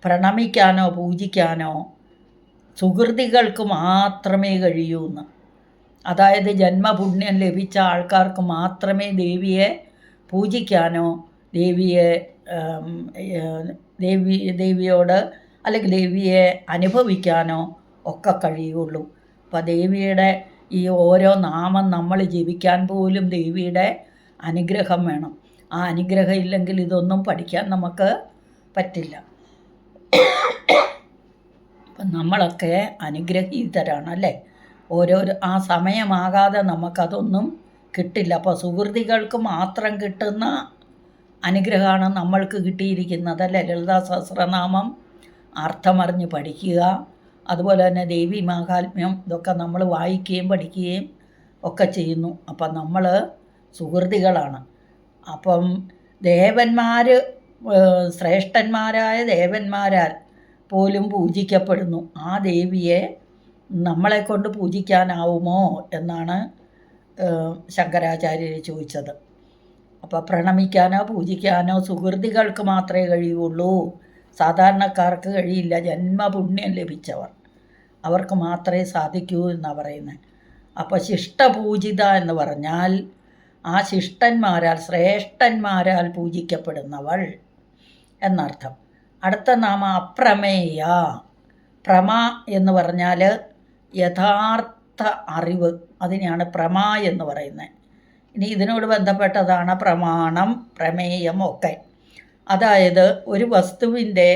പ്രണമിക്കാനോ പൂജിക്കാനോ സുഹൃതികൾക്ക് മാത്രമേ കഴിയൂ എന്ന്. അതായത് ജന്മപുണ്യം ലഭിച്ച ആൾക്കാർക്ക് മാത്രമേ ദേവിയെ പൂജിക്കാനോ ദേവിയോട് അല്ലെങ്കിൽ ദേവിയെ അനുഭവിക്കാനോ ഒക്കെ കഴിയുള്ളൂ. അപ്പോൾ ദേവിയുടെ ഈ ഓരോ നാമം നമ്മൾ ജപിക്കാൻ പോലും ദേവിയുടെ അനുഗ്രഹം വേണം. ആ അനുഗ്രഹം ഇല്ലെങ്കിൽ ഇതൊന്നും പഠിക്കാൻ നമുക്ക് പറ്റില്ല. അപ്പം നമ്മളൊക്കെ അനുഗ്രഹീതരാണ് അല്ലേ. ആ സമയമാകാതെ നമുക്കതൊന്നും കിട്ടില്ല. അപ്പോൾ സുഹൃതികൾക്ക് മാത്രം കിട്ടുന്ന അനുഗ്രഹമാണ് നമ്മൾക്ക് കിട്ടിയിരിക്കുന്നത് അല്ലേ. ലളിതാ സഹസ്രനാമം അർത്ഥമറിഞ്ഞ് പഠിക്കുക, അതുപോലെ തന്നെ ദേവി മാഹാത്മ്യം, ഇതൊക്കെ നമ്മൾ വായിക്കുകയും പഠിക്കുകയും ഒക്കെ ചെയ്യുന്നു. അപ്പം നമ്മൾ സുഹൃതികളാണ്. അപ്പം ദേവന്മാർ, ശ്രേഷ്ഠന്മാരായ ദേവന്മാരാൽ പോലും പൂജിക്കപ്പെടുന്നു. ആ ദേവിയെ നമ്മളെ കൊണ്ട് പൂജിക്കാനാവുമോ എന്നാണ് ശങ്കരാചാര്യർ ചോദിച്ചത്. അപ്പോൾ പ്രണമിക്കാനോ പൂജിക്കാനോ സുഹൃതികൾക്ക് മാത്രമേ കഴിയുള്ളൂ, സാധാരണക്കാർക്ക് കഴിയില്ല. ജന്മപുണ്യം ലഭിച്ചവർ, അവർക്ക് മാത്രമേ സാധിക്കൂ എന്നാണ് പറയുന്നത്. അപ്പോൾ ശിഷ്ടപൂജിത എന്ന് പറഞ്ഞാൽ ആ ശിഷ്ടന്മാരാൽ, ശ്രേഷ്ഠന്മാരാൽ പൂജിക്കപ്പെടുന്നവൾ എന്നർത്ഥം. അടുത്ത നാമം അപ്രമേയ. പ്രമ എന്ന് പറഞ്ഞാൽ യഥാർത്ഥ അറിവ്, അതിനെയാണ് പ്രമ എന്ന് പറയുന്നത്. ഇനി ഇതിനോട് ബന്ധപ്പെട്ടതാണ് പ്രമാണം, പ്രമേയം ഒക്കെ. അതായത് ഒരു വസ്തുവിൻ്റെ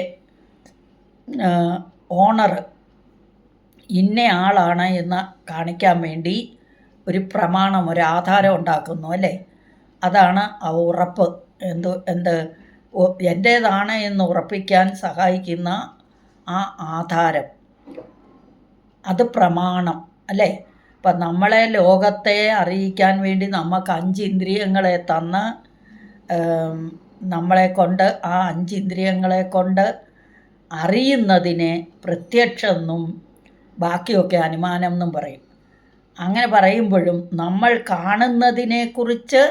ഓണർ ഇന്ന ആളാണ് എന്ന് കാണിക്കാൻ വേണ്ടി ഒരു പ്രമാണം, ഒരു ആധാരം ഉണ്ടാക്കുന്നു അല്ലേ. അതാണ് ആ ഉറപ്പ്. എന്റേതാണ് എന്ന് ഉറപ്പിക്കാൻ സഹായിക്കുന്ന ആ ആധാരം, അത് പ്രമാണം അല്ലേ? ഇപ്പം നമ്മളെ ലോകത്തെ അറിയിക്കാൻ വേണ്ടി നമുക്ക് 5 ഇന്ദ്രിയങ്ങളെ തന്ന് നമ്മളെ കൊണ്ട് ആ 5 ഇന്ദ്രിയങ്ങളെ കൊണ്ട് അറിയുന്നതിനെ പ്രത്യക്ഷമെന്നും ബാക്കിയൊക്കെ അനുമാനം എന്നും പറയും. അങ്ങനെ പറയുമ്പോഴും നമ്മൾ കാണുന്നതിനെക്കുറിച്ച്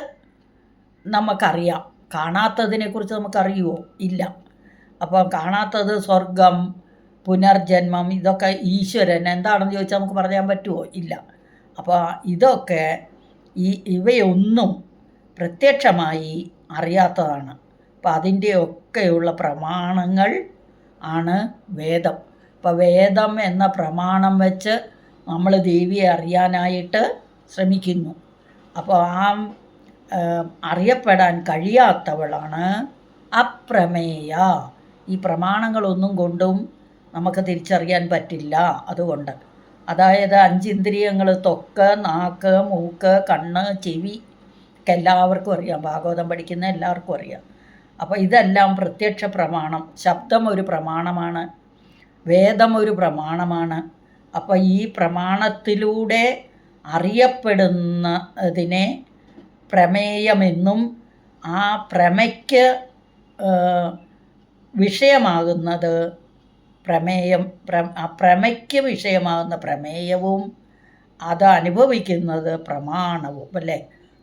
നമുക്കറിയാം, കാണാത്തതിനെക്കുറിച്ച് നമുക്കറിയുമോ? ഇല്ല. അപ്പോൾ കാണാത്തത് സ്വർഗം, പുനർജന്മം, ഇതൊക്കെ ഈശ്വരൻ എന്താണെന്ന് ചോദിച്ചാൽ നമുക്ക് പറയാൻ പറ്റുമോ? ഇല്ല. അപ്പോൾ ഇതൊക്കെ ഇവയൊന്നും പ്രത്യക്ഷമായി അറിയാത്തതാണ്. അപ്പം അതിൻ്റെയൊക്കെയുള്ള പ്രമാണങ്ങൾ ആണ് വേദം. അപ്പോൾ വേദം എന്ന പ്രമാണം വെച്ച് നമ്മൾ ദേവിയെ അറിയാനായിട്ട് ശ്രമിക്കുന്നു. അപ്പോൾ ആ അറിയപ്പെടാൻ കഴിയാത്തവളാണ് അപ്രമേയ. ഈ പ്രമാണങ്ങളൊന്നും കൊണ്ടും നമുക്ക് തിരിച്ചറിയാൻ പറ്റില്ല. അതുകൊണ്ട് അതായത് 5 ഇന്ദ്രിയങ്ങൾ, ത്വക്ക്, നാക്ക്, മൂക്ക്, കണ്ണ്, ചെവി ഒക്കെ എല്ലാവർക്കും അറിയാം, ഭാഗവതം പഠിക്കുന്ന എല്ലാവർക്കും അറിയാം. അപ്പോൾ ഇതെല്ലാം പ്രത്യക്ഷ പ്രമാണം. ശബ്ദം ഒരു പ്രമാണമാണ്, വേദം ഒരു പ്രമാണമാണ്. അപ്പോൾ ഈ പ്രമാണത്തിലൂടെ അറിയപ്പെടുന്നതിനെ പ്രമേയമെന്നും ആ പ്രമയ്ക്ക് വിഷയമാകുന്നത് പ്രമേയം, പ്രമയ്ക്ക് വിഷയമാകുന്ന പ്രമേയവും അത് അനുഭവിക്കുന്നത് പ്രമാണവും അല്ലേ?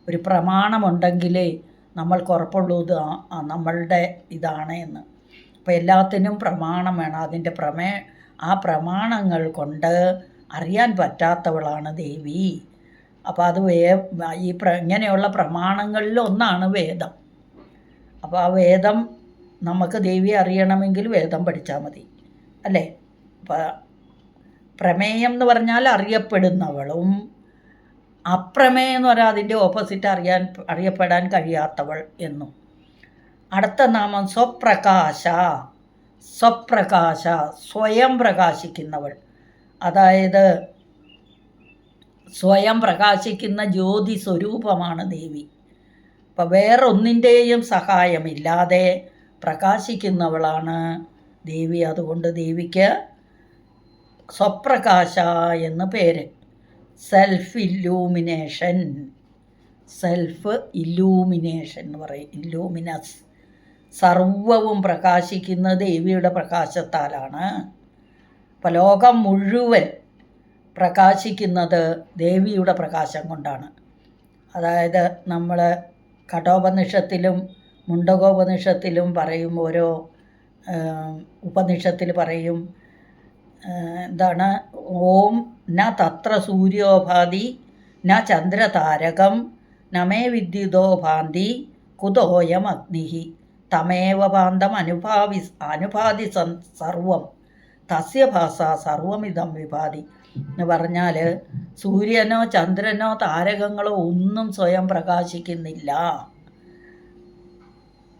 ഒരു പ്രമാണമുണ്ടെങ്കിലേ നമ്മൾക്ക് ഉറപ്പുള്ളൂ ഇത് നമ്മളുടെ ഇതാണ് എന്ന്. അപ്പോൾ എല്ലാത്തിനും പ്രമാണം വേണം. അതിൻ്റെ ആ പ്രമാണങ്ങൾ കൊണ്ട് അറിയാൻ പറ്റാത്തവളാണ് ദേവി. അപ്പോൾ അത് ഇങ്ങനെയുള്ള പ്രമാണങ്ങളിൽ ഒന്നാണ് വേദം. അപ്പോൾ ആ വേദം നമുക്ക് ദേവിയെ അറിയണമെങ്കിൽ വേദം പഠിച്ചാൽ മതി അല്ലേ? അപ്പം പ്രമേയം എന്ന് പറഞ്ഞാൽ അറിയപ്പെടുന്നവളും, അപ്രമേയം എന്ന് പറഞ്ഞാൽ അതിൻ്റെ ഓപ്പോസിറ്റ് അറിയപ്പെടാൻ കഴിയാത്തവൾ എന്നും. അടുത്ത നാമം സ്വപ്രകാശ. സ്വപ്രകാശ, സ്വയം പ്രകാശിക്കുന്നവൾ. അതായത് സ്വയം പ്രകാശിക്കുന്ന ജ്യോതി സ്വരൂപമാണ് ദേവി. അപ്പം വേറൊന്നിൻ്റെയും സഹായമില്ലാതെ പ്രകാശിക്കുന്നവളാണ് ദേവി. അതുകൊണ്ട് ദേവിക്ക് സ്വപ്രകാശ എന്ന് പേര്. സെൽഫ് ഇല്ലൂമിനേഷൻ, സെൽഫ് ഇല്ലൂമിനേഷൻ എന്ന് പറയും, ഇല്ലൂമിനസ്. സർവവും പ്രകാശിക്കുന്ന ദേവിയുടെ പ്രകാശത്താലാണ്. അപ്പോൾ ലോകം മുഴുവൻ പ്രകാശിക്കുന്നത് ദേവിയുടെ പ്രകാശം കൊണ്ടാണ്. അതായത് നമ്മൾ കഠോപനിഷത്തിലും മുണ്ടകോപനിഷത്തിലും പറയും, ഓരോ ഉപനിഷത്തിൽ പറയും, എന്താണ്, ഓം ന തത്ര സൂര്യോഭാതി ന ചന്ദ്രതാരകം നമേ വിദ്യുതോ ഭാന്തി കുതോയം അഗ്നി തമേവ ഭാന്തം അനുഭാതി സർവം തസ്യ ഭാസ സർവമിതം വിഭാതി എന്ന് പറഞ്ഞാൽ സൂര്യനോ ചന്ദ്രനോ താരകങ്ങളോ ഒന്നും സ്വയം പ്രകാശിക്കുന്നില്ല.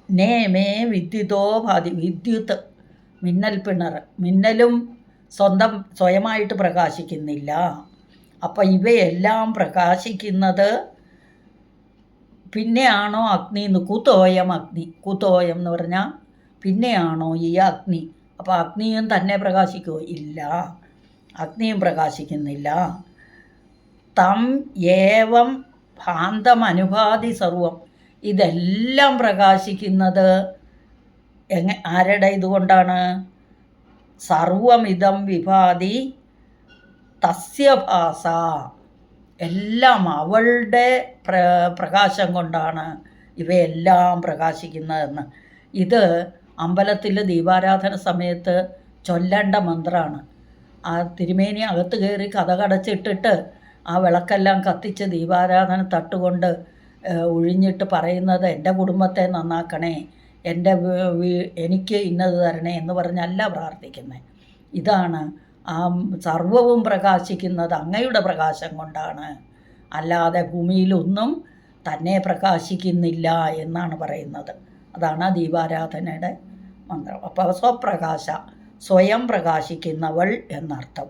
നേമേ വിദ്യുതോ ഭാതി, വിദ്യുത്ത്, മിന്നൽ പിണർ, മിന്നലും സ്വയമായിട്ട് പ്രകാശിക്കുന്നില്ല. അപ്പം ഇവയെല്ലാം പ്രകാശിക്കുന്നത് പിന്നെയാണോ അഗ്നി എന്ന്. കുതോയം അഗ്നി, കുതോയം എന്ന് പറഞ്ഞാൽ പിന്നെയാണോ ഈ അഗ്നി. അപ്പോൾ അഗ്നിയും തന്നെ പ്രകാശിക്കുമോ? ഇല്ല, അഗ്നിയും പ്രകാശിക്കുന്നില്ല. തം ഏവം ഭാന്തം അനുഭാതി സർവം, ഇതെല്ലാം പ്രകാശിക്കുന്നത് ആരുടെ ഇതുകൊണ്ടാണ്? സർവമിതം വിഭാതി തസ്യ ഭാസ, എല്ലാം അവളുടെ പ്രകാശം കൊണ്ടാണ് ഇവയെല്ലാം പ്രകാശിക്കുന്നതെന്ന്. ഇത് അമ്പലത്തിൽ ദീപാരാധന സമയത്ത് ചൊല്ലേണ്ട മന്ത്രമാണ്. ആ തിരുമേനി അകത്ത് കയറി കതകടച്ചിട്ടിട്ട് ആ വിളക്കെല്ലാം കത്തിച്ച് ദീപാരാധന തട്ടുകൊണ്ട് ഒഴിഞ്ഞിട്ട് പറയുന്നത്, എൻ്റെ കുടുംബത്തെ നന്നാക്കണേ, എനിക്ക് ഇന്നത് തരണേ എന്ന് പറഞ്ഞല്ല പ്രാർത്ഥിക്കുന്നത്. ഇതാണ് ആ സർവവും പ്രകാശിക്കുന്നത് അങ്ങയുടെ പ്രകാശം കൊണ്ടാണ്, അല്ലാതെ ഭൂമിയിലൊന്നും തന്നെ പ്രകാശിക്കുന്നില്ല എന്നാണ് പറയുന്നത്. അതാണ് ആ ദീപാരാധനയുടെ മന്ത്രം. അപ്പോൾ സ്വപ്രകാശ, സ്വയം പ്രകാശിക്കുന്നവൾ എന്നർത്ഥം.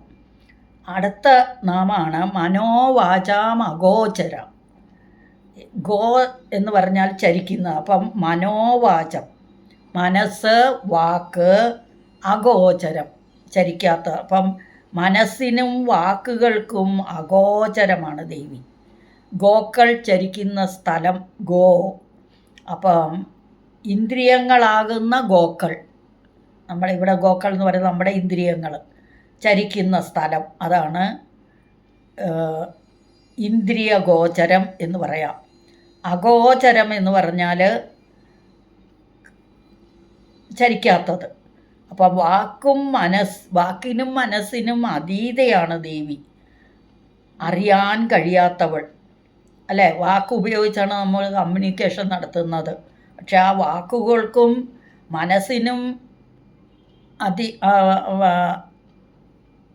അടുത്ത നാമാണ് മനോവാചാം അഗോചരം. ഗോ എന്ന് പറഞ്ഞാൽ ചരിക്കുന്നത്. അപ്പം മനോവാചം, മനസ്സ്, വാക്ക്, അഗോചരം, ചരിക്കാത്ത. അപ്പം മനസ്സിനും വാക്കുകൾക്കും അഗോചരമാണ് ദേവി. ഗോക്കൾ ചരിക്കുന്ന സ്ഥലം ഗോ. അപ്പം ഇന്ദ്രിയങ്ങളാകുന്ന ഗോക്കൾ, നമ്മളിവിടെ ഗോക്കൾ എന്ന് പറയുന്നത് നമ്മുടെ ഇന്ദ്രിയങ്ങൾ ചരിക്കുന്ന സ്ഥലം, അതാണ് ഇന്ദ്രിയ ഗോചരം എന്ന് പറയാം. അഗോചരം എന്ന് പറഞ്ഞാൽ ചരിക്കാത്തത്. അപ്പം വാക്കിനും മനസ്സിനും അതീതയാണ് ദേവി, അറിയാൻ കഴിയാത്തവൾ അല്ലേ. വാക്ക് ഉപയോഗിച്ചാണ് നമ്മൾ കമ്മ്യൂണിക്കേഷൻ നടത്തുന്നത്. പക്ഷെ ആ വാക്കുകൾക്കും മനസ്സിനും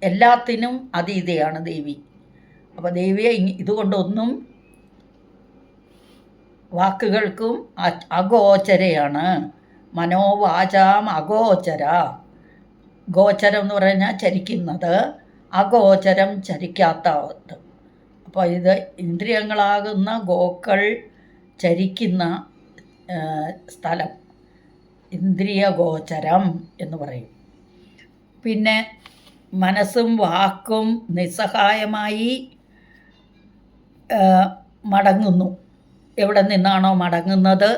എല്ലാത്തിനും അതീതയാണ് ദേവി. അപ്പോൾ ദേവിയെ ഇതുകൊണ്ടൊന്നും വാക്കുകൾക്കും അഗോചരയാണ്. മനോവാചാം അഗോചര. ഗോചരം എന്ന് പറഞ്ഞാൽ ചരിക്കുന്നത്, അഗോചരം ചരിക്കാത്തത്. അപ്പോൾ ഇത് ഇന്ദ്രിയങ്ങളാകുന്ന ഗോക്കൾ ചരിക്കുന്ന സ്ഥലം ഇന്ദ്രിയ ഗോചരം എന്ന് പറയും. പിന്നെ മനസ്സും വാക്കും നിസ്സഹായമായി മടങ്ങുന്നു. എവിടെ നിന്നാണോ മടങ്ങുന്നത്,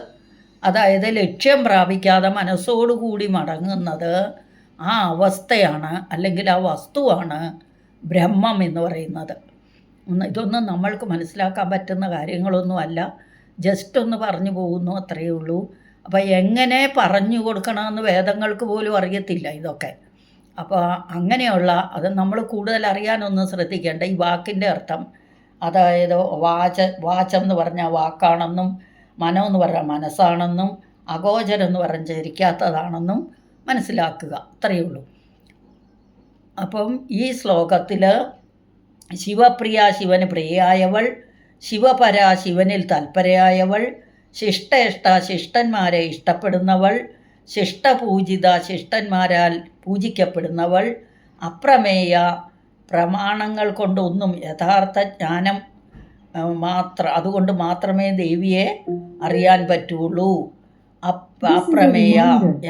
അതായത് ലക്ഷ്യം പ്രാപിക്കാതെ മനസ്സോടുകൂടി മടങ്ങുന്നത്, ആ അവസ്ഥയാണ് അല്ലെങ്കിൽ ആ വസ്തുവാണ് ബ്രഹ്മം എന്ന് പറയുന്നത്. ഇതൊന്നും നമ്മൾക്ക് മനസ്സിലാക്കാൻ പറ്റുന്ന കാര്യങ്ങളൊന്നുമല്ല, ജസ്റ്റ് ഒന്ന് പറഞ്ഞു പോകുന്നു, അത്രയേ ഉള്ളൂ. അപ്പോൾ എങ്ങനെ പറഞ്ഞു കൊടുക്കണമെന്ന് വേദങ്ങൾക്ക് പോലും അറിയത്തില്ല ഇതൊക്കെ. അപ്പോൾ അങ്ങനെയുള്ള അത് നമ്മൾ കൂടുതൽ അറിയാനൊന്നും ശ്രദ്ധിക്കേണ്ട. ഈ വാക്കിൻ്റെ അർത്ഥം, അതായത് വാചം എന്ന് പറഞ്ഞാൽ വാക്കാണെന്നും മനോ എന്ന് പറഞ്ഞാൽ മനസ്സാണെന്നും അഗോചരം എന്ന് പറഞ്ഞാൽ ചരിക്കാത്തതാണെന്നും മനസ്സിലാക്കുക, അത്രയേ ഉള്ളൂ. അപ്പം ഈ ശ്ലോകത്തിൽ ശിവപ്രിയ ശിവന് പ്രിയയായവൾ, ശിവപര ശിവനിൽ തൽപരയായവൾ, ശിഷ്ടേഷ്ട ശിഷ്ടന്മാരെ ഇഷ്ടപ്പെടുന്നവൾ, ശിഷ്ടപൂജിത ശിഷ്ടന്മാരാൽ പൂജിക്കപ്പെടുന്നവൾ, അപ്രമേയ പ്രമാണങ്ങൾ കൊണ്ടൊന്നും യഥാർത്ഥ ജ്ഞാനം അതുകൊണ്ട് മാത്രമേ ദേവിയെ അറിയാൻ പറ്റുള്ളൂ. അപ്രമേയ,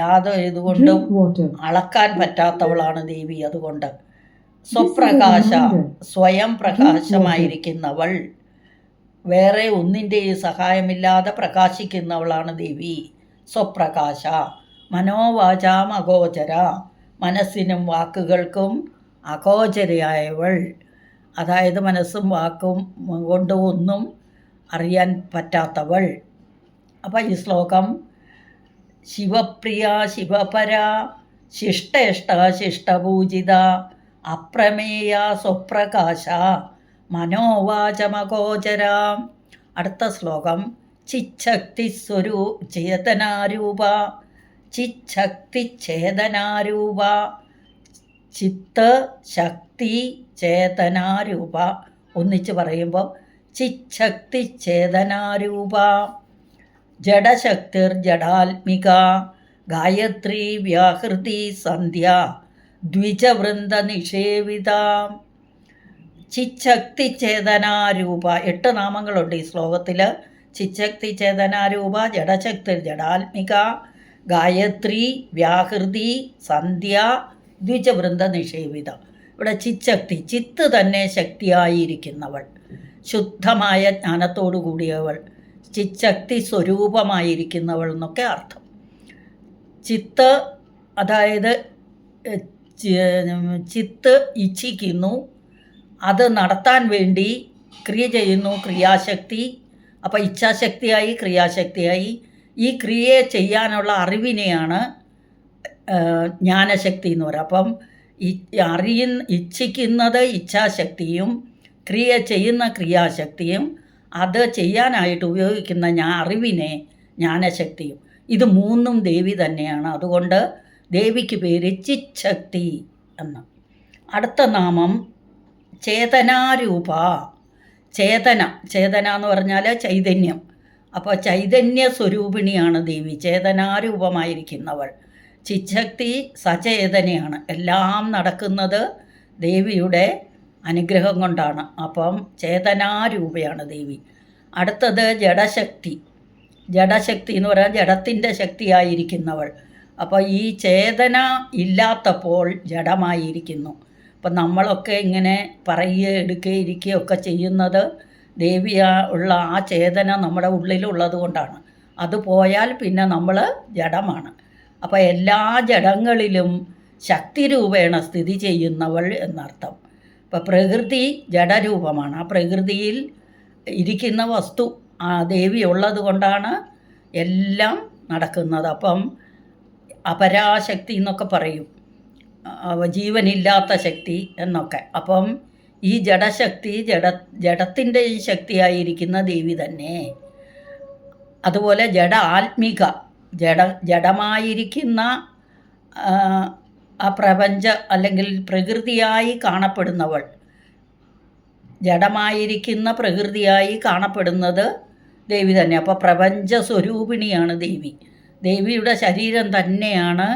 യാതൊരു ഇതുകൊണ്ടും അളക്കാൻ പറ്റാത്തവളാണ് ദേവി. അതുകൊണ്ട് സ്വപ്രകാശ, സ്വയം പ്രകാശമായിരിക്കുന്നവൾ, വേറെ ഒന്നിൻ്റെയും സഹായമില്ലാതെ പ്രകാശിക്കുന്നവളാണ് ദേവി. സ്വപ്രകാശ. മനോവാചാം അഗോചര, മനസ്സിനും വാക്കുകൾക്കും അഗോചരയായവൾ, അതായത് മനസ്സും വാക്കും കൊണ്ട് ഒന്നും അറിയാൻ പറ്റാത്തവൾ. അപ്പം ഈ ശ്ലോകം ശിവപ്രിയ ശിവപര ശിഷ്ടേഷ്ട ശിഷ്ടപൂജിത അപ്രമേയ സ്വപ്രകാശ മനോവാചമഗോചര. അടുത്ത ശ്ലോകം ചിച്ഛക്തി ചേതനാരൂപ, ചിച്ഛക്തി ചേതനാരൂപ, ചിത്ത് ശക്തി ചേതനാരൂപ. ഒന്നിച്ച് പറയുമ്പോൾ ചിച്ഛക്തി ചേതനാരൂപ, ജഡശക്തിർ ജഡാത്മിക, ഗായത്രി വ്യാഹൃതി സന്ധ്യ, ദ്വിജവൃന്ദ നിഷേവിത. ചിച്ഛക്തി ചേതനാരൂപ, 8 നാമങ്ങളുണ്ട് ഈ ശ്ലോകത്തിൽ. ചിച്ഛക്തി ചേതനാരൂപ, ജഡശക്തിർ ജഡാത്മിക, ഗായത്രി വ്യാഹൃതി സന്ധ്യ, ദ്വിജവൃന്ദ നിഷേവിത. ഇവിടെ ചിച്ഛക്തി, ചിത്ത് തന്നെ ശക്തിയായിരിക്കുന്നവൾ, ശുദ്ധമായ ജ്ഞാനത്തോടു കൂടിയവൾ, ചിച്ഛക്തി സ്വരൂപമായിരിക്കുന്നവൾ എന്നൊക്കെ അർത്ഥം. ചിത്ത് അതായത് ചിത്ത് ഇച്ഛിക്കുന്നു, അത് നടത്താൻ വേണ്ടി ക്രിയ ചെയ്യുന്നു, ക്രിയാശക്തി. അപ്പോൾ ഇച്ഛാശക്തിയായി ക്രിയാശക്തിയായി. ഈ ക്രിയയെ ചെയ്യാനുള്ള അറിവിനെയാണ് ജ്ഞാനശക്തി എന്ന് പറയുക. അപ്പം ഇച്ഛിക്കുന്നത് ഇച്ഛാശക്തിയും ക്രിയ ചെയ്യുന്ന ക്രിയാശക്തിയും, അത് ചെയ്യാനായിട്ട് ഉപയോഗിക്കുന്ന അറിവിനെ ജ്ഞാനശക്തിയും. ഇത് 3ഉം ദേവി തന്നെയാണ്. അതുകൊണ്ട് ദേവിക്ക് പേര് ചിച്ഛക്തി എന്ന്. അടുത്ത നാമം ചേതനാരൂപ. ചേതന എന്ന് പറഞ്ഞാൽ ചൈതന്യം. അപ്പോൾ ചൈതന്യ സ്വരൂപിണിയാണ് ദേവി, ചേതനാരൂപമായിരിക്കുന്നവൾ. ചിച്ഛക്തി സചേതനയാണ്. എല്ലാം നടക്കുന്നത് ദേവിയുടെ അനുഗ്രഹം കൊണ്ടാണ്. അപ്പം ചേതനാരൂപയാണ് ദേവി. അടുത്തത് ജഡശക്തി. ജഡശക്തി എന്ന് പറഞ്ഞാൽ ജഡത്തിൻ്റെ ശക്തിയായിരിക്കുന്നവൾ. അപ്പോൾ ഈ ചേതന ഇല്ലാത്തപ്പോൾ ജഡമായിരിക്കുന്നു. അപ്പം നമ്മളൊക്കെ ഇങ്ങനെ പറയുക എടുക്കുകയും ഇരിക്കുകയൊക്കെ ചെയ്യുന്നത് ഉള്ള ആ ചേതന നമ്മുടെ ഉള്ളിലുള്ളത് കൊണ്ടാണ്. അത് പോയാൽ പിന്നെ നമ്മൾ ജഡമാണ്. അപ്പോൾ എല്ലാ ജഡങ്ങളിലും ശക്തി രൂപേണ സ്ഥിതി ചെയ്യുന്നവൾ എന്നർത്ഥം. അപ്പോൾ പ്രകൃതി ജഡരൂപമാണ്. ആ പ്രകൃതിയിൽ ഇരിക്കുന്ന വസ്തു ആ ദേവി ഉള്ളത് കൊണ്ടാണ് എല്ലാം നടക്കുന്നത്. അപ്പം അപരാശക്തി എന്നൊക്കെ പറയും, ജീവനില്ലാത്ത ശക്തി എന്നൊക്കെ. അപ്പം ഈ ജഡശക്തി ജഡത്തിൻ്റെ ശക്തിയായിരിക്കുന്ന ദേവി തന്നെ. അതുപോലെ ആത്മിക ജഡമായിരിക്കുന്ന ആ പ്രപഞ്ച അല്ലെങ്കിൽ പ്രകൃതിയായി കാണപ്പെടുന്നവൾ, ജഡമായിരിക്കുന്ന പ്രകൃതിയായി കാണപ്പെടുന്നത് ദേവി തന്നെ. അപ്പോൾ പ്രപഞ്ച സ്വരൂപിണിയാണ് ദേവി. ദേവിയുടെ ശരീരം തന്നെയാണ്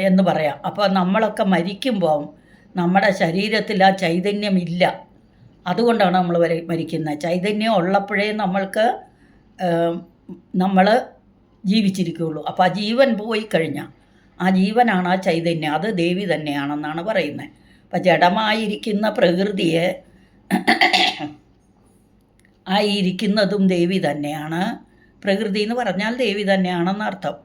എന്ന് പറയാം. അപ്പോൾ നമ്മളൊക്കെ മരിക്കുമ്പം നമ്മുടെ ശരീരത്തിൽ ആ ചൈതന്യമില്ല. അതുകൊണ്ടാണ് നമ്മൾ മരിക്കുന്നത്. ചൈതന്യം ഉള്ളപ്പോഴേ നമ്മൾ ജീവിച്ചിരിക്കുകയുള്ളൂ. അപ്പോൾ ആ ജീവൻ പോയി കഴിഞ്ഞാൽ ആ ജീവനാണ് ആ ചൈതന്യം, അത് ദേവി തന്നെയാണെന്നാണ് പറയുന്നത്. അപ്പം ജഡമായിരിക്കുന്ന പ്രകൃതിയെ ആയിരിക്കുന്നതും ദേവി തന്നെയാണ്. പ്രകൃതി എന്ന് പറഞ്ഞാൽ ദേവി തന്നെയാണെന്നർത്ഥം.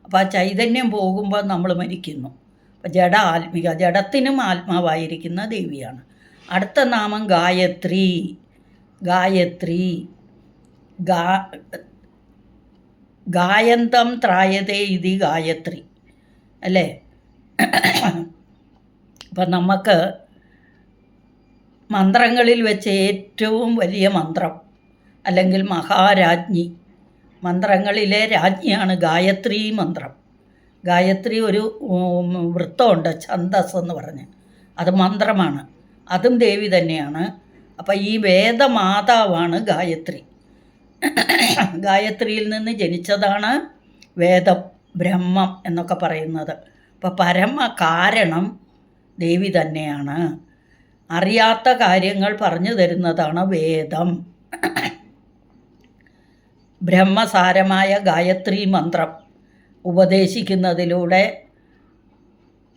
അപ്പോൾ ആ ചൈതന്യം പോകുമ്പോൾ നമ്മൾ മരിക്കുന്നു. അപ്പോൾ ആത്മിക, ജഡത്തിനും ആത്മാവായിരിക്കുന്ന ദേവിയാണ്. അടുത്ത നാമം ഗായത്രി. ഗായത്രി ഗായന്തം ത്രായതേ ഇതി ഗായത്രി അല്ലേ. അപ്പം നമുക്ക് മന്ത്രങ്ങളിൽ വെച്ച് ഏറ്റവും വലിയ മന്ത്രം അല്ലെങ്കിൽ മഹാരാജ്ഞി, മന്ത്രങ്ങളിലെ രാജ്ഞിയാണ് ഗായത്രി മന്ത്രം. ഗായത്രി ഒരു വൃത്തമുണ്ട്, ഛന്ദസ് എന്ന് പറഞ്ഞ്, അത് മന്ത്രമാണ്. അതും ദേവി തന്നെയാണ്. അപ്പം ഈ വേദമാതാവാണ് ഗായത്രി. ഗായത്രിയിൽ നിന്ന് ജനിച്ചതാണ് വേദം, ബ്രഹ്മം എന്നൊക്കെ പറയുന്നത്. അപ്പം പരമ കാരണം ദേവി തന്നെയാണ്. അറിയാത്ത കാര്യങ്ങൾ പറഞ്ഞു തരുന്നതാണ് വേദം. ബ്രഹ്മസാരമായ ഗായത്രി മന്ത്രം ഉപദേശിക്കുന്നതിലൂടെ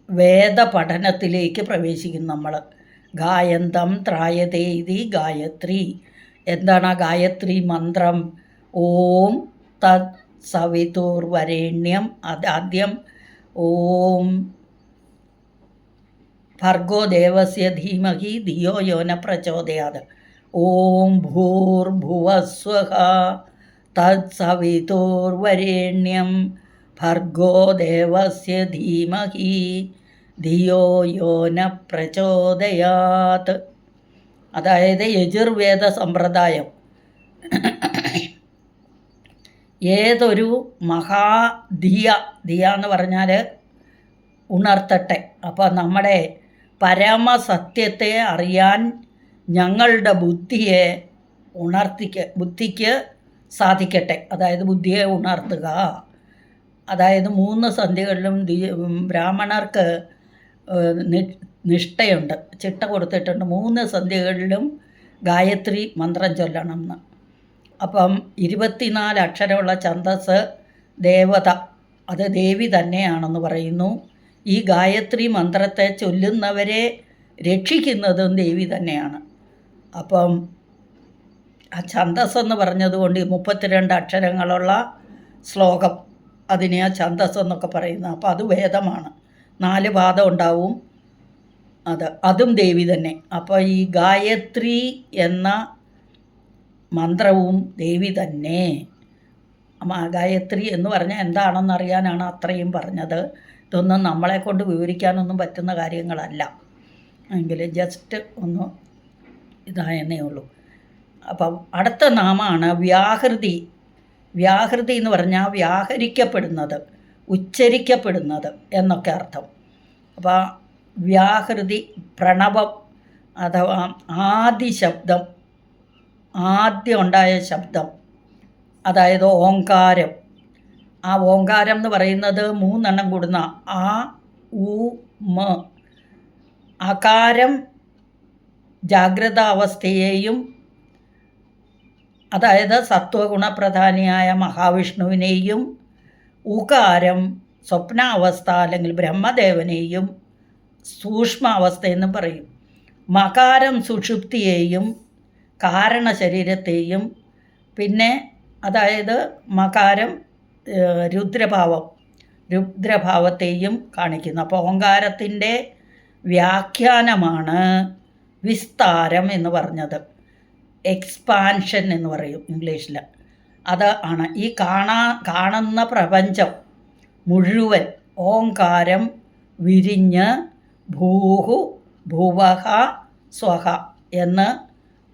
വേദപഠനത്തിലേക്ക് പ്രവേശിക്കും നമ്മൾ. ഗായന്തം ത്രായതേ ഇതി ഗായത്രി. എന്താണ് ആ ഗായത്രി മന്ത്രം? ഓം തത് സവിതുർവരേണ്യം. അതാദ്യം ഓം ഭർഗോ ദേവസ്യ ധീമഹി ധിയോ യോ ന പ്രചോദയാത്. ഓം ഭൂർഭുവസ്വഃ തത് സവിതുർവരേണ്യം ഭർഗോ ദേവസ്യ ധീമഹി ധിയോ യോ ന പ്രചോദയാത്. അതായത് യജുർവേദ സമ്പ്രദായം ഏതൊരു ദിയ എന്ന് പറഞ്ഞാൽ ഉണർത്തട്ടെ. അപ്പോൾ നമ്മുടെ പരമസത്യത്തെ അറിയാൻ ഞങ്ങളുടെ ബുദ്ധിക്ക് സാധിക്കട്ടെ. അതായത് ബുദ്ധിയെ ഉണർത്തുക. അതായത് 3 സന്ധ്യകളിലും ബ്രാഹ്മണർക്ക് നിഷ്ഠയുണ്ട്, ചിട്ട കൊടുത്തിട്ടുണ്ട്. 3 സന്ധ്യകളിലും ഗായത്രി മന്ത്രം ചൊല്ലണം എന്ന്. അപ്പം 24 അക്ഷരമുള്ള ഛന്ദസ് ദേവത, അത് ദേവി തന്നെയാണെന്ന് പറയുന്നു. ഈ ഗായത്രി മന്ത്രത്തെ ചൊല്ലുന്നവരെ രക്ഷിക്കുന്നതും ദേവി തന്നെയാണ്. അപ്പം ആ ഛന്ദസ് എന്ന് പറഞ്ഞതുകൊണ്ട് 32 അക്ഷരങ്ങളുള്ള ശ്ലോകം, അതിനെ ആ ഛന്ദസ് എന്നൊക്കെ പറയുന്നത്. അപ്പോൾ അത് വേദമാണ്. 4 പാദം ഉണ്ടാവും. അതും ദേവി തന്നെ. അപ്പോൾ ഈ ഗായത്രി എന്ന മന്ത്രവും ദേവി തന്നെ. ഗായത്രി എന്ന് പറഞ്ഞാൽ എന്താണെന്ന് അറിയാനാണ് അത്രയും പറഞ്ഞത്. ഇതൊന്നും നമ്മളെ കൊണ്ട് വിവരിക്കാനൊന്നും പറ്റുന്ന കാര്യങ്ങളല്ല, എങ്കിൽ ജസ്റ്റ് ഒന്ന് ഇതായെന്നേ ഉള്ളൂ. അപ്പം അടുത്ത നാമമാണ് വ്യാഹൃതി. വ്യാഹൃതി എന്ന് പറഞ്ഞാൽ വ്യാഹരിക്കപ്പെടുന്നത്, ഉച്ചരിക്കപ്പെടുന്നത് എന്നൊക്കെ അർത്ഥം. അപ്പോൾ വ്യാഹൃതി പ്രണവം അഥവാ ആദിശബ്ദം, ആദ്യം ഉണ്ടായ ശബ്ദം, അതായത് ഓങ്കാരം. ആ ഓങ്കാരം എന്ന് പറയുന്നത് 3 എണ്ണം കൂടുന്ന ആ, ഉ, മ. അകാരം ജാഗ്രത അവസ്ഥയെയും, അതായത് സത്വഗുണപ്രധാനിയായ മഹാവിഷ്ണുവിനെയും, ഉകാരം സ്വപ്നാവസ്ഥ അല്ലെങ്കിൽ ബ്രഹ്മദേവനെയും സൂക്ഷ്മാവസ്ഥയെന്ന് പറയും. മകാരം സുഷുപ്തിയെയും കാരണശരീരത്തെയും, പിന്നെ അതായത് മകാരം രുദ്രഭാവത്തെയും കാണിക്കുന്നു. അപ്പോൾ ഓങ്കാരത്തിൻ്റെ വ്യാഖ്യാനമാണ് വിസ്താരം എന്ന് പറഞ്ഞത്. എക്സ്പാൻഷൻ എന്ന് പറയും ഇംഗ്ലീഷിൽ. അത് ആണ് ഈ കാണുന്ന പ്രപഞ്ചം മുഴുവൻ ഓങ്കാരം വിരിഞ്ഞ് ഭൂഹു ഭുവഹ സ്വഹ എന്ന്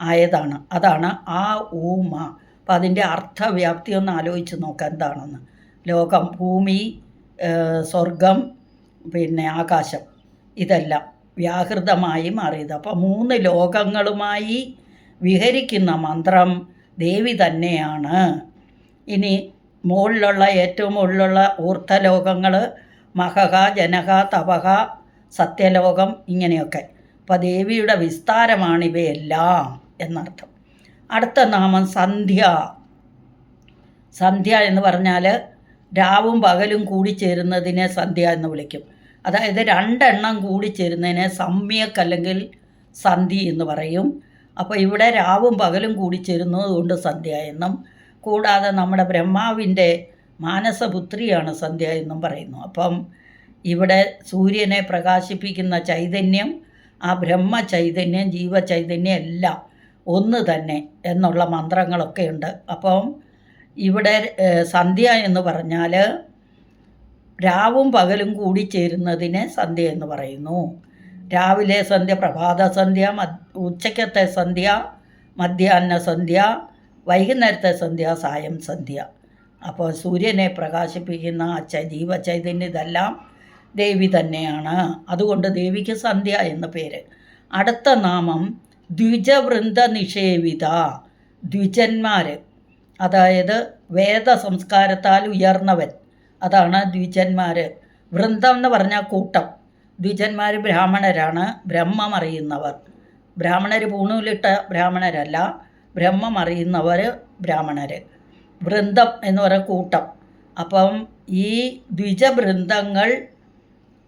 ആയതാണ്. അതാണ് ആ ഊമ. അപ്പം അതിൻ്റെ അർത്ഥവ്യാപ്തി ഒന്ന് ആലോചിച്ച് നോക്കാം എന്താണെന്ന്. ലോകം, ഭൂമി, സ്വർഗം, പിന്നെ ആകാശം, ഇതെല്ലാം വ്യാഹൃതമായി മാറിയത്. അപ്പോൾ 3 ലോകങ്ങളുമായി വിഹരിക്കുന്ന മന്ത്രം ദേവി തന്നെയാണ്. ഇനി ഏറ്റവും മുകളിലുള്ള ഊർധ്വലോകങ്ങൾ മഹഹ, ജനഹ, തപഹ, സത്യലോകം, ഇങ്ങനെയൊക്കെ. അപ്പോൾ ദേവിയുടെ വിസ്താരമാണിവയെല്ലാം എന്നർത്ഥം. അടുത്ത നാമം സന്ധ്യ. സന്ധ്യ എന്ന് പറഞ്ഞാൽ രാവും പകലും കൂടിച്ചേരുന്നതിനെ സന്ധ്യ എന്ന് വിളിക്കും. അതായത് 2 എണ്ണം കൂടിച്ചേരുന്നതിനെ സമ്യക് അല്ലെങ്കിൽ സന്ധി എന്ന് പറയും. അപ്പോൾ ഇവിടെ രാവും പകലും കൂടിച്ചേരുന്നത് കൊണ്ട് സന്ധ്യ എന്നും, കൂടാതെ നമ്മുടെ ബ്രഹ്മാവിൻ്റെ മാനസപുത്രിയാണ് സന്ധ്യ എന്നും പറയുന്നു. അപ്പം ഇവിടെ സൂര്യനെ പ്രകാശിപ്പിക്കുന്ന ചൈതന്യം, ആ ബ്രഹ്മചൈതന്യം, ജീവചൈതന്യം എല്ലാം ഒന്ന് തന്നെ എന്നുള്ള മന്ത്രങ്ങളൊക്കെ ഉണ്ട്. അപ്പം ഇവിടെ സന്ധ്യ എന്ന് പറഞ്ഞാൽ രാവും പകലും കൂടിച്ചേരുന്നതിനെ സന്ധ്യ എന്ന് പറയുന്നു. രാവിലെ സന്ധ്യ, പ്രഭാത സന്ധ്യ, ഉച്ചയ്ക്കത്തെ സന്ധ്യ, മധ്യാഹ്ന സന്ധ്യ, വൈകുന്നേരത്തെ സന്ധ്യ, സായം സന്ധ്യ. അപ്പോൾ സൂര്യനെ പ്രകാശിപ്പിക്കുന്ന ജീവചൈതന്യം ഇതെല്ലാം ദേവി തന്നെയാണ്. അതുകൊണ്ട് ദേവിക്ക് സന്ധ്യ എന്ന പേര്. അടുത്ത നാമം ദ്വിജവൃന്ദ നിഷേവിത. ദ്വിജന്മാർ, അതായത് വേദ സംസ്കാരത്താൽ ഉയർന്നവൻ, അതാണ് ദ്വിജന്മാർ. വൃന്ദം എന്ന് പറഞ്ഞാൽ കൂട്ടം. ദ്വിജന്മാർ ബ്രാഹ്മണരാണ്, ബ്രഹ്മം അറിയുന്നവർ. ബ്രാഹ്മണർ പൂണൂലിട്ട ബ്രാഹ്മണരല്ല, ബ്രഹ്മം അറിയുന്നവർ ബ്രാഹ്മണർ. വൃന്ദം എന്ന് പറയുന്ന കൂട്ടം. അപ്പം ഈ ദ്വിജവൃന്ദങ്ങൾ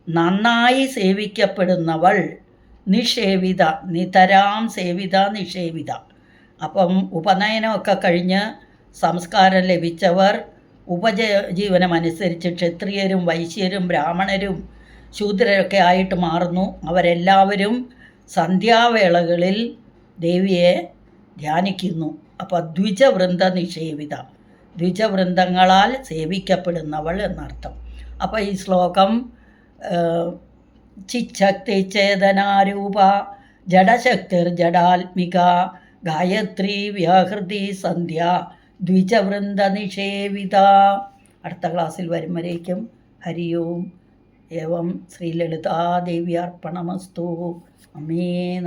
നന്നായി സേവിക്കപ്പെടുന്നവൾ നിഷേവിത, നിതരാം സേവിത, നിഷേവിത. അപ്പം ഉപനയനമൊക്കെ കഴിഞ്ഞ് സംസ്കാരം ലഭിച്ചവർ ഉപജീവനമനുസരിച്ച് ക്ഷത്രിയരും വൈശ്യരും ബ്രാഹ്മണരും ശൂദ്രരൊക്കെ ആയിട്ട് മാറുന്നു. അവരെല്ലാവരും സന്ധ്യാവേളകളിൽ ദേവിയെ ധ്യാനിക്കുന്നു. അപ്പോൾ ദ്വിജവൃന്ദ നിഷേവിത, ദ്വിജവൃന്ദങ്ങളാൽ സേവിക്കപ്പെടുന്നവൾ എന്നർത്ഥം. അപ്പോൾ ഈ ശ്ലോകം ചിച്ഛക്തി ചേതനാരൂപ ജഡശക്തിർ ജഡാത്മിക ഗായത്രി വ്യാഹൃതി സന്ധ്യ ദ്വിജവൃന്ദ നിഷേവിത. അടുത്ത ക്ലാസ്സിൽ വരും വരേക്കും ഹരി ഓം. ഏവം ശ്രീലളിതാദേവ്യാർപ്പണമസ്തു. അമ്മേ.